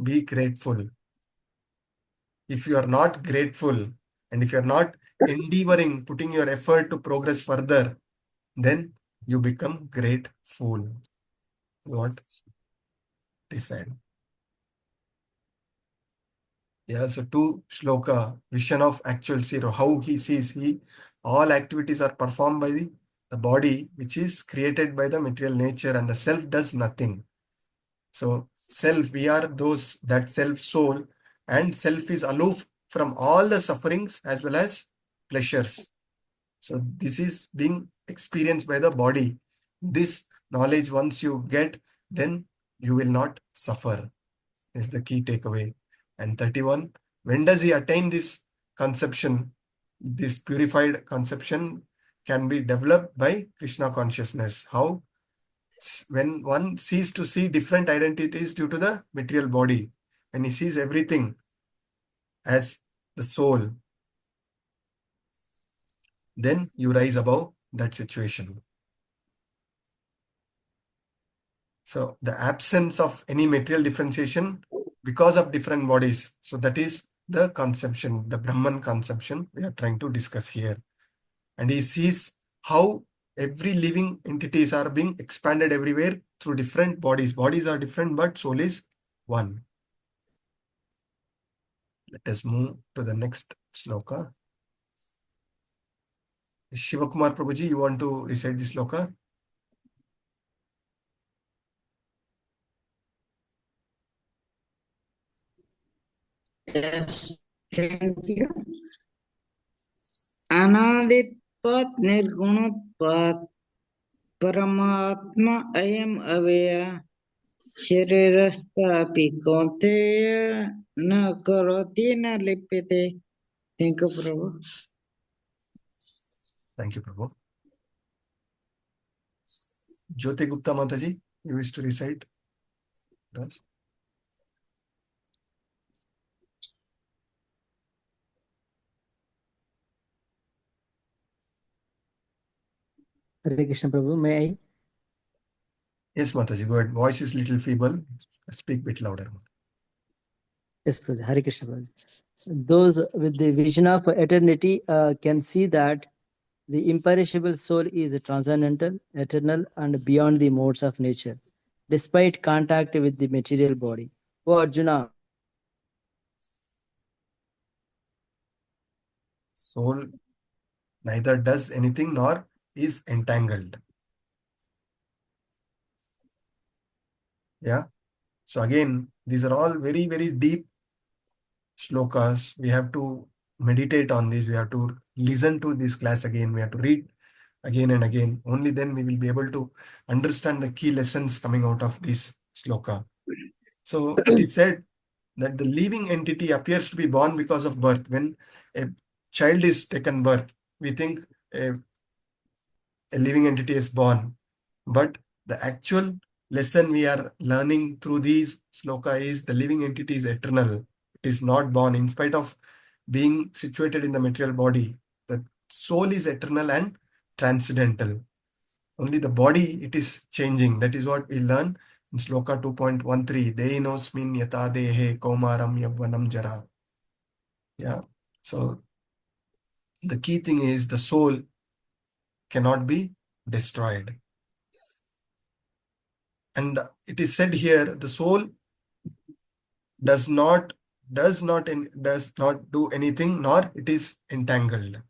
Be grateful. If you are not grateful and if you are not endeavoring, putting your effort to progress further, then you become great fool. What? Decide. Yeah, so 2 shloka, vision of actual zero, how he sees all activities are performed by the body, which is created by the material nature, and the self does nothing. So self, we are that self soul, and self is aloof from all the sufferings as well as pleasures. So this is being experienced by the body. This knowledge, once you get, then you will not suffer, is the key takeaway. And 31, when does he attain this conception? This purified conception can be developed by Krishna consciousness. How? When one ceases to see different identities due to the material body, when he sees everything as the soul, then you rise above that situation. So the absence of any material differentiation because of different bodies. So that is the conception, the Brahman conception we are trying to discuss here. And he sees how every living entities are being expanded everywhere through different bodies. Bodies are different, but soul is one. Let us move to the next sloka. Shivakumar Prabhuji, you want to recite this sloka? Yes, thank you. Anaditpat nirgunatpat paramatma ayam avaya sharirasthapi kaunteya na karoti na lipite. Thank you, Prabhu. Thank you, Prabhu. Jyoti Gupta Mataji, you wish to recite? Yes. Hare Krishna Prabhu, may I? Yes, Mataji, go ahead. Voice is little feeble. Speak a bit louder. Yes, Prabhu. Hare Krishna Prabhu. So those with the vision of eternity can see that the imperishable soul is transcendental, eternal, and beyond the modes of nature, despite contact with the material body. O Arjuna, Soul neither does anything nor is entangled. Yeah. So again, these are all very, very deep shlokas. We have to meditate on this. We have to listen to this class again. We have to read again and again. Only then we will be able to understand the key lessons coming out of this shloka. So it is said that the living entity appears to be born because of birth. When a child is taken birth, we think a living entity is born. But the actual lesson we are learning through these sloka is the living entity is eternal. It is not born in spite of being situated in the material body. The soul is eternal and transcendental. Only the body, it is changing. That is what we learn in sloka 2.13. Deinosmin yata dehe kaumaram yavvanam jara. Yeah. So the key thing is the soul cannot be destroyed. And it is said here, the soul does not do anything, nor it is entangled.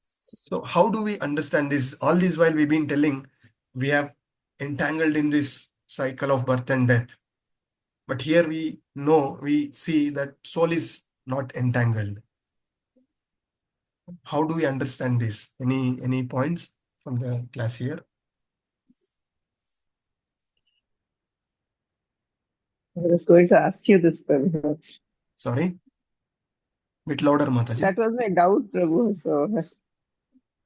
So how do we understand this? All this while we've been telling we have entangled in this cycle of birth and death. But here we see that soul is not entangled. How do we understand this? Any points from the class here? I was going to ask you this, Prabhu. Sorry? Bit louder, Mataji. That was my doubt, Prabhu. So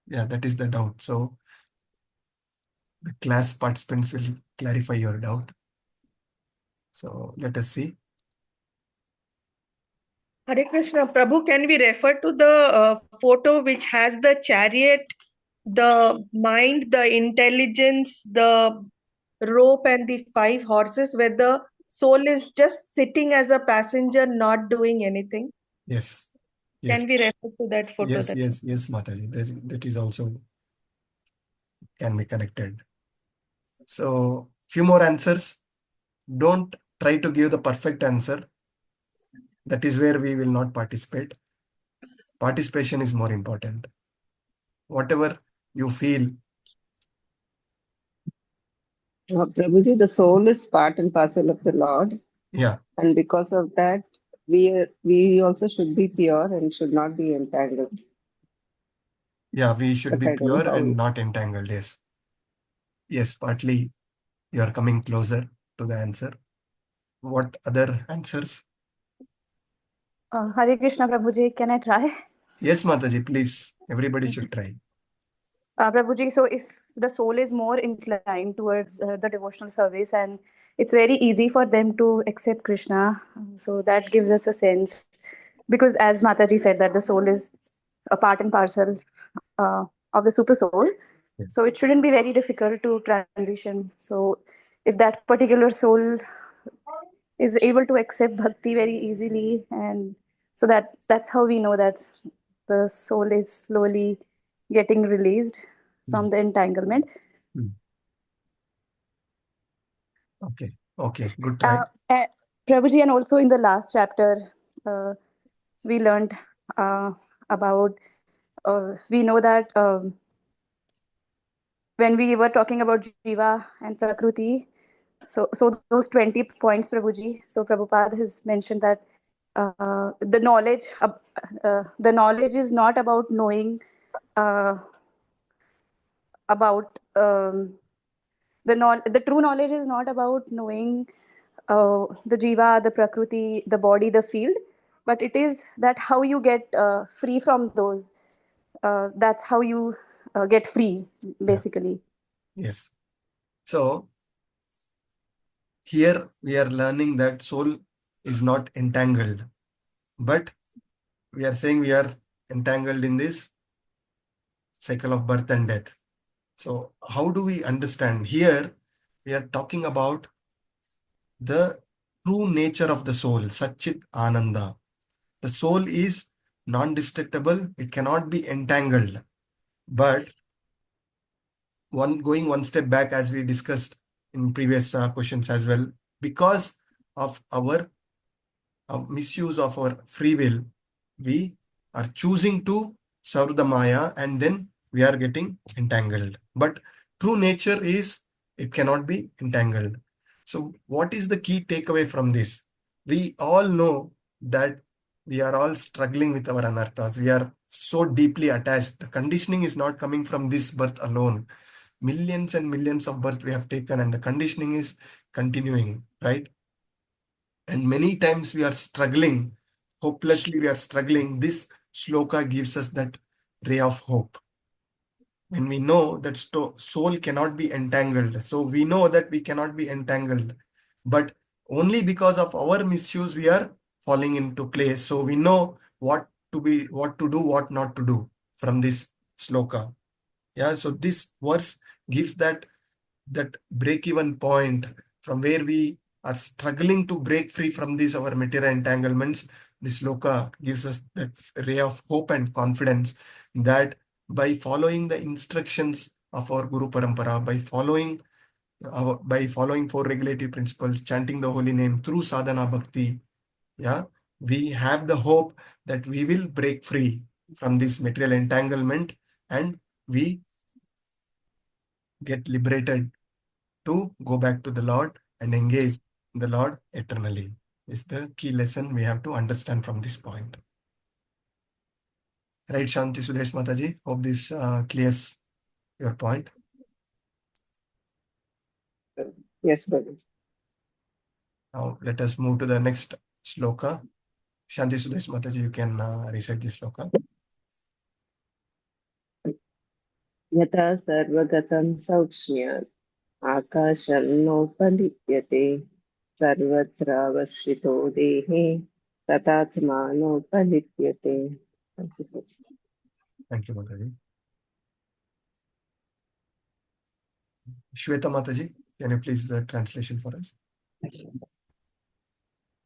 Yeah, that is the doubt. So the class participants will clarify your doubt. So let us see. Hare Krishna, Prabhu, can we refer to the photo which has the chariot, the mind, the intelligence, the rope, and the 5 horses, where the soul is just sitting as a passenger, not doing anything? Yes. Can we refer to that photo? Yes, Mataji. That is also can be connected. So few more answers. Don't try to give the perfect answer. That is where we will not participate. Participation is more important. Whatever you feel. Prabhuji, the soul is part and parcel of the Lord. Yeah. And because of that, we also should be pure and should not be entangled. Yeah, we should But be I don't know pure how and not entangled. Yes. Yes, partly you are coming closer to the answer. What other answers? Hare Krishna Prabhuji, can I try? Yes, Mataji, please. Everybody should try. Prabhuji, so if the soul is more inclined towards the devotional service and it's very easy for them to accept Krishna, so that gives us a sense. Because as Mataji said that the soul is a part and parcel of the super soul, so it shouldn't be very difficult to transition. So if that particular soul is able to accept bhakti very easily, and so that's how we know that the soul is slowly getting released from the entanglement. Okay, good try. Prabhuji, and also in the last chapter, we learned about, we know that when we were talking about Jiva and Prakruti, so those 20 points, Prabhuji, so Prabhupada has mentioned that the knowledge is not about knowing about the true knowledge is not about knowing the jiva, the prakriti, the body, the field, but it is that how you get free from those. That's how you get free, basically. Yes. So here we are learning that soul is not entangled, but we are saying we are entangled in this cycle of birth and death. So how do we understand? Here we are talking about the true nature of the soul, Satchit Ananda. The soul is non-destructible. It cannot be entangled. But going one step back, as we discussed in previous questions as well, because of our misuse of our free will, we are choosing to serve the Maya, and then we are getting entangled. But true nature is it cannot be entangled. So what is the key takeaway from this? We all know that we are all struggling with our anarthas. We are so deeply attached. The conditioning is not coming from this birth alone. Millions and millions of births we have taken, and the conditioning is continuing, right? And many times we are struggling, hopelessly we are struggling. This shloka gives us that ray of hope. When we know that soul cannot be entangled, so we know that we cannot be entangled, but only because of our misuse we are falling into place. So we know what to do, what not to do from this shloka. Yeah, so this verse gives that break-even point from where we are struggling to break free from these our material entanglements. this sloka gives us that ray of hope and confidence that by following the instructions of our Guru Parampara, by following 4 regulative principles, chanting the holy name through sadhana bhakti, yeah, we have the hope that we will break free from this material entanglement and we get liberated to go back to the Lord and engage the Lord eternally. Is the key lesson we have to understand from this point. Right, Shanti Sudesh Mataji? Hope this clears your point. Yes, Prabhuji. Now let us move to the next sloka. Shanti Sudesh Mataji, you can recite this sloka. Yata sarvagatam sauksmya akasham nopalipyate sarvatra vasito dehe tatatma nopalipyate. Thank you, Prabhuji. Thank you, Mataji. Shweta Mataji, can you please the translation for us?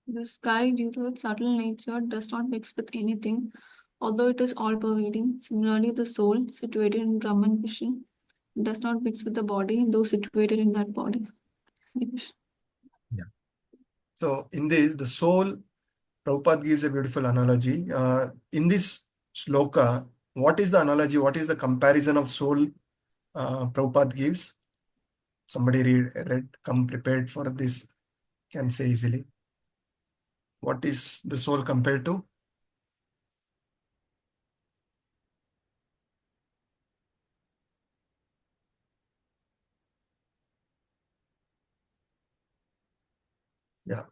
The sky, due to its subtle nature, does not mix with anything, although it is all-pervading. Similarly, the soul, situated in Brahman vision, does not mix with the body, though situated in that body. Yeah. So in this, the soul, Prabhupada gives a beautiful analogy. In this sloka, what is the analogy? What is the comparison of soul Prabhupada gives? Somebody come prepared for this, can say easily. What is the soul compared to? Yeah.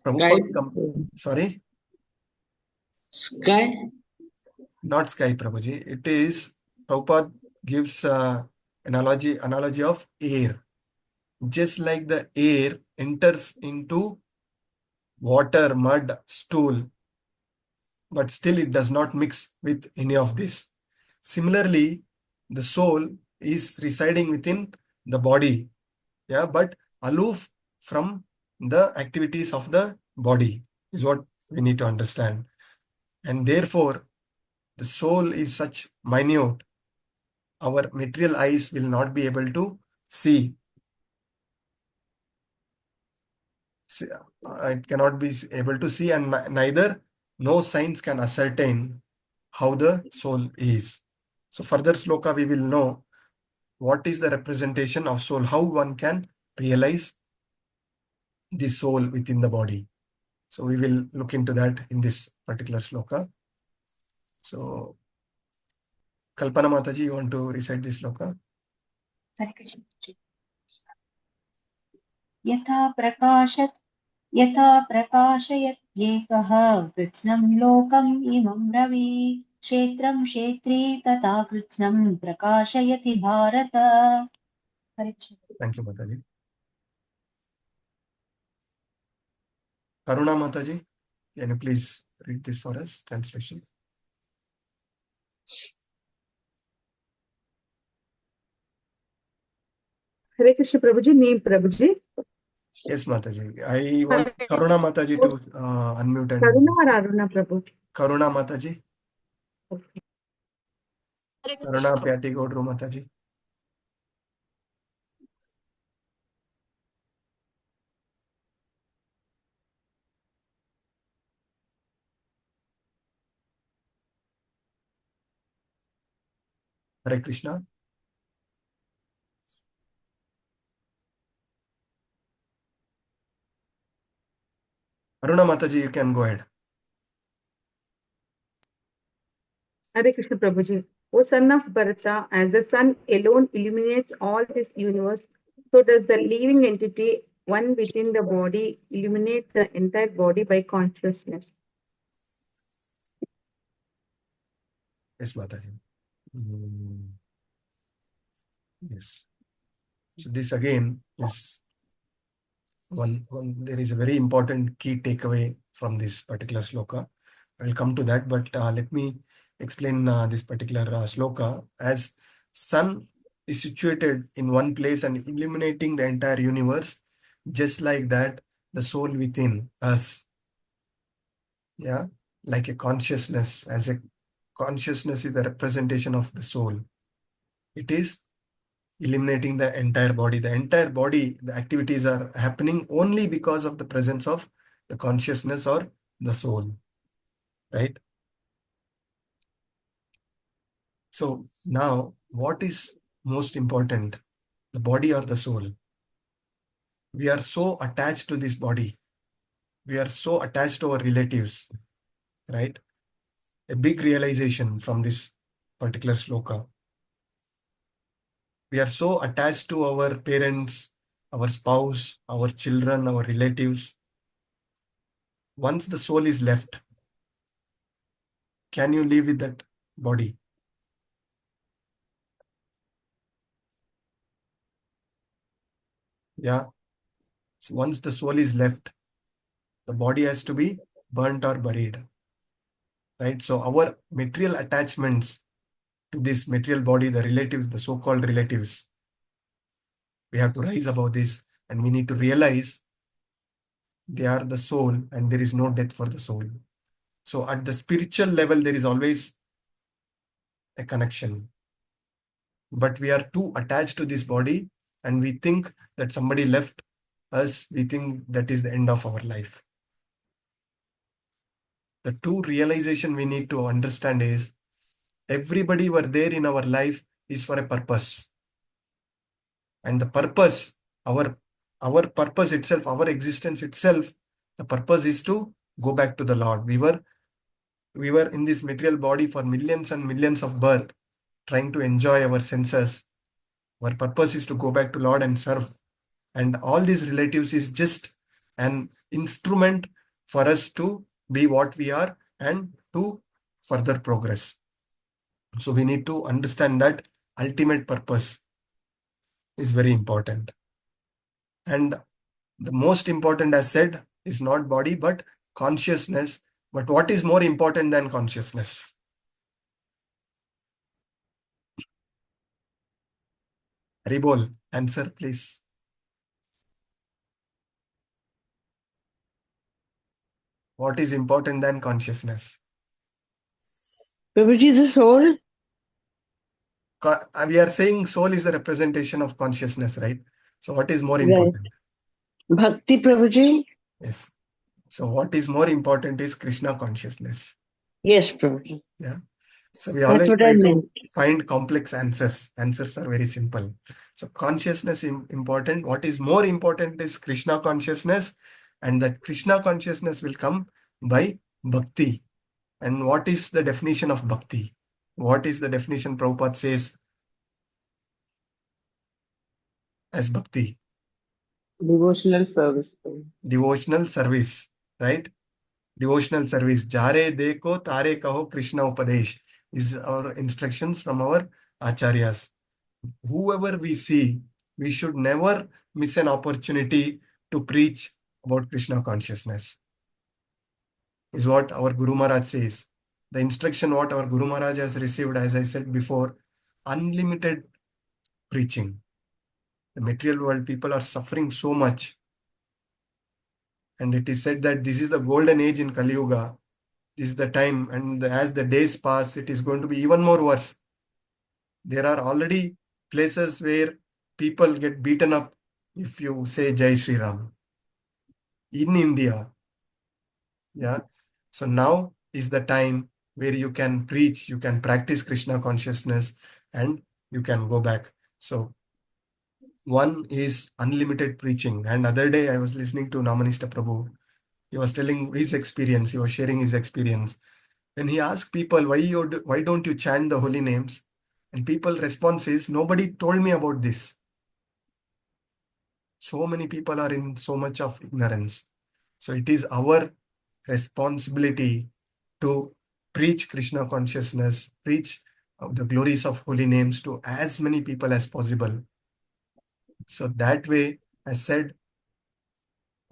Prabhupada, sorry? Sky? Not sky, Prabhuji. It is, Prabhupada gives analogy of air. Just like the air enters into water, mud, stool, but still it does not mix with any of this. Similarly, the soul is residing within the body, yeah, but aloof from the activities of the body is what we need to understand. And therefore, the soul is such minute, our material eyes will not be able to see. It cannot be able to see, and neither no science can ascertain how the soul is. So further sloka we will know what is the representation of soul, how one can realize the soul within the body. So we will look into that in this particular sloka. So Kalpana Mataji, you want to recite this sloka? यथा प्रकाशयत्येकः कृत्स्नं लोकम् इमं रवि क्षेत्रं क्षेत्री तथा कृत्स्नं प्रकाशयति Bharat. Thank you, Mataji. Karuna Mataji, can you please read this for us, translation? Hare Krishna Prabhuji, me Prabhuji. Yes, Mataji. I want Karuna Mataji to unmute and... Karuna or Aruna Prabhu? Karuna Mataji. Okay. Karuna Pyati Godru Mataji. Hare Krishna. Aruna Mataji, you can go ahead. Hare Krishna Prabhuji. O son of Bharata, as the sun alone illuminates all this universe, so does the living entity, one within the body, illuminate the entire body by consciousness. Yes, Mataji. Yes. So this again is there is a very important key takeaway from this particular sloka. I will come to that, but let me explain this particular sloka. As sun is situated in one place and illuminating the entire universe, just like that, the soul within us Yeah, like a consciousness, as a consciousness is the representation of the soul. It is eliminating the entire body. The entire body, the activities are happening only because of the presence of the consciousness or the soul, right? So now, what is most important, the body or the soul? We are so attached to this body. We are so attached to our relatives, right? A big realization from this particular sloka. We are so attached to our parents, our spouse, our children, our relatives. Once the soul is left, can you live with that body? Yeah. So once the soul is left, the body has to be burnt or buried, right? So our material attachments to this material body, the relatives, the so-called relatives, we have to rise above this, and we need to realize they are the soul and there is no death for the soul. So at the spiritual level, there is always a connection. But we are too attached to this body and we think that somebody left us. We think that is the end of our life. The true realization we need to understand is everybody were there in our life is for a purpose. And the purpose, our purpose itself, our existence itself, the purpose is to go back to the Lord. We were in this material body for millions and millions of birth, trying to enjoy our senses. Our purpose is to go back to Lord and serve. And all these relatives is just an instrument for us to be what we are and to further progress. So we need to understand that ultimate purpose is very important. And the most important, as said, is not body, but consciousness. But what is more important than consciousness? Haribol, answer please. What is important than consciousness? Prabhuji, the soul? We are saying soul is the representation of consciousness, right? So what is more Right. important? Bhakti, Prabhuji? Yes. So what is more important is Krishna consciousness. Yes, Prabhuji. Yeah. So we That's always what I try to meant. find complex answers. Answers are very simple. So consciousness is important. What is more important is Krishna consciousness, and that Krishna consciousness will come by bhakti. And what is the definition of bhakti? What is the definition Prabhupada says as bhakti? Devotional service. Devotional service, right? Devotional service. Jare deko tare kaho Krishna upadesh is our instructions from our acharyas. Whoever we see, we should never miss an opportunity to preach about Krishna consciousness, is what our Guru Maharaj says. The instruction what our Guru Maharaj has received, as I said before, unlimited preaching. The material world, people are suffering so much. And it is said that this is the golden age in Kali Yuga. This is the time, and as the days pass, it is going to be even more worse. There are already places where people get beaten up if you say Jai Shri Ram in India. Yeah. So now is the time where you can preach, you can practice Krishna consciousness, and you can go back. So one is unlimited preaching. And other day I was listening to Namanishta Prabhu. He was telling his experience. He was sharing his experience. When he asked people, why don't you chant the holy names? And people response is, nobody told me about this. So many people are in so much of ignorance. So it is our responsibility to preach Krishna consciousness, preach the glories of holy names to as many people as possible. So that way, as said,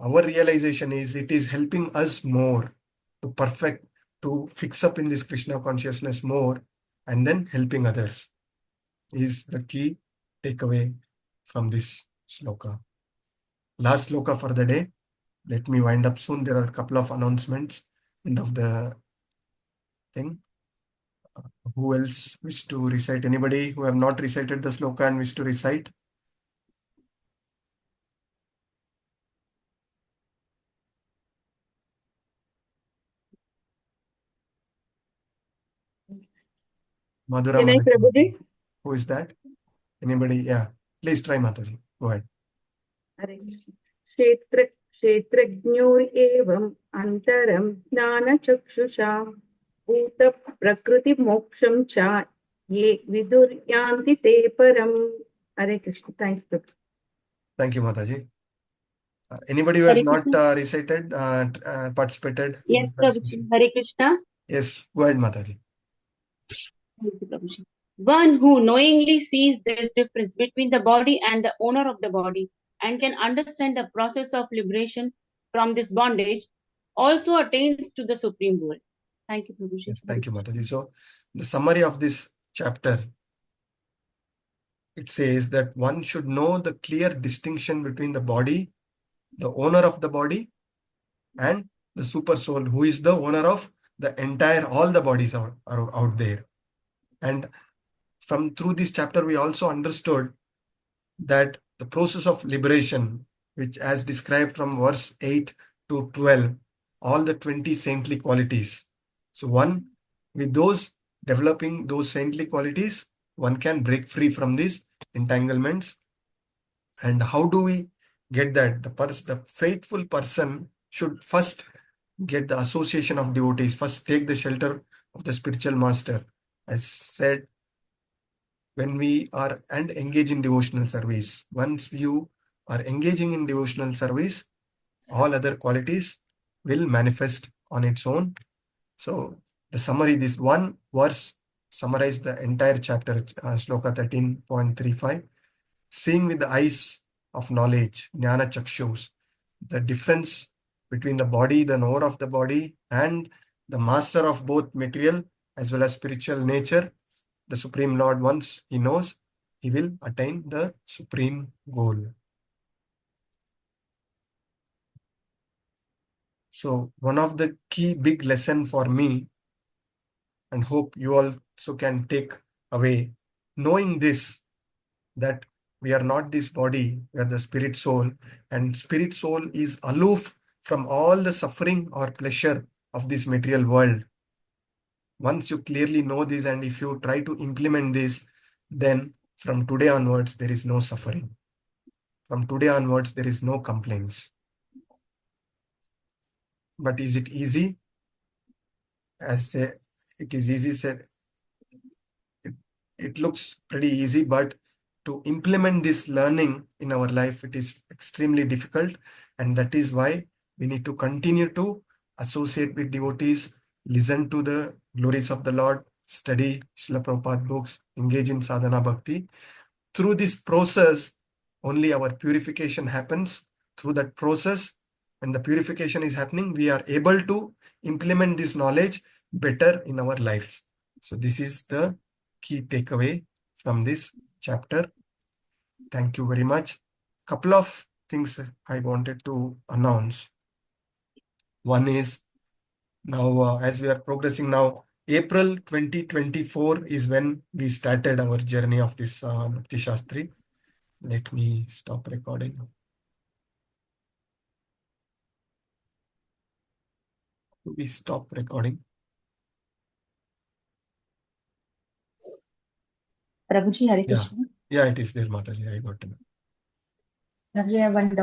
our realization is it is helping us more to perfect, to fix up in this Krishna consciousness more, and then helping others is the key takeaway from this sloka. Last sloka for the day. Let me wind up soon. There are a couple of announcements. end of the thing. Who else wish to recite? Anybody who have not recited the sloka and wish to recite? Madhura Can I, Mataji. Prabhuji? Who is that? Anybody? Yeah. Please try, Mataji. Go ahead. क्षेत्रज्ञोरेवम् अन्तरं ज्ञानचक्षुषा भूतप्रकृतिमोक्षं च ये विदुर्यान्ति ते परम्. Hare Krishna. Thanks, Prabhu. Thank you, Mataji. Anybody who has not recited, participated? Yes, in Prabhuji. Hare Krishna. Yes, go ahead, Mataji. Thank you, Prabhuji. One who knowingly sees there is difference between the body and the owner of the body and can understand the process of liberation from this bondage also attains to the supreme goal. Thank you, Prabhuji. Yes, thank you, Mataji. So, the summary of this chapter, it says that one should know the clear distinction between the body, the owner of the body, and the super soul, who is the owner of the entire, all the bodies are out there. And through this chapter, we also understood that the process of liberation, which as described from verse 8 to 12, all the 20 saintly qualities. So one, with those developing those saintly qualities, one can break free from these entanglements. And how do we get that? The faithful person should first get the association of devotees, first take the shelter of the spiritual master. As said, when we are and engage in devotional service, once you are engaging in devotional service, all other qualities will manifest on its own. So the summary, this one verse summarize the entire chapter, Shloka 13.35. Seeing with the eyes of knowledge, Jnana Chakshus, the difference between the body, the knower of the body, and the master of both material as well as spiritual nature, the Supreme Lord, once he knows, he will attain the supreme goal. So one of the key big lesson for me, and hope you also can take away, knowing this, that we are not this body, we are the spirit soul, and spirit soul is aloof from all the suffering or pleasure of this material world. Once you clearly know this, and if you try to implement this, then from today onwards, there is no suffering. From today onwards, there is no complaints. But is it easy? As it is easy said, it looks pretty easy, but to implement this learning in our life, it is extremely difficult. And that is why we need to continue to associate with devotees, listen to the glories of the Lord, study Srila Prabhupada books, engage in sadhana bhakti. Through this process, only our purification happens. Through that process, when the purification is happening, we are able to implement this knowledge better in our lives. So this is the key takeaway from this chapter. Thank you very much. Couple of things I wanted to announce. One is, now as we are progressing now, April 2024 is when we started our journey of this Bhakti Shastri. Let me stop recording. We stop recording. Prabhuji, Hare Krishna. Yeah, it is there, Mataji. I got to know. Prabhuji, I have one doubt.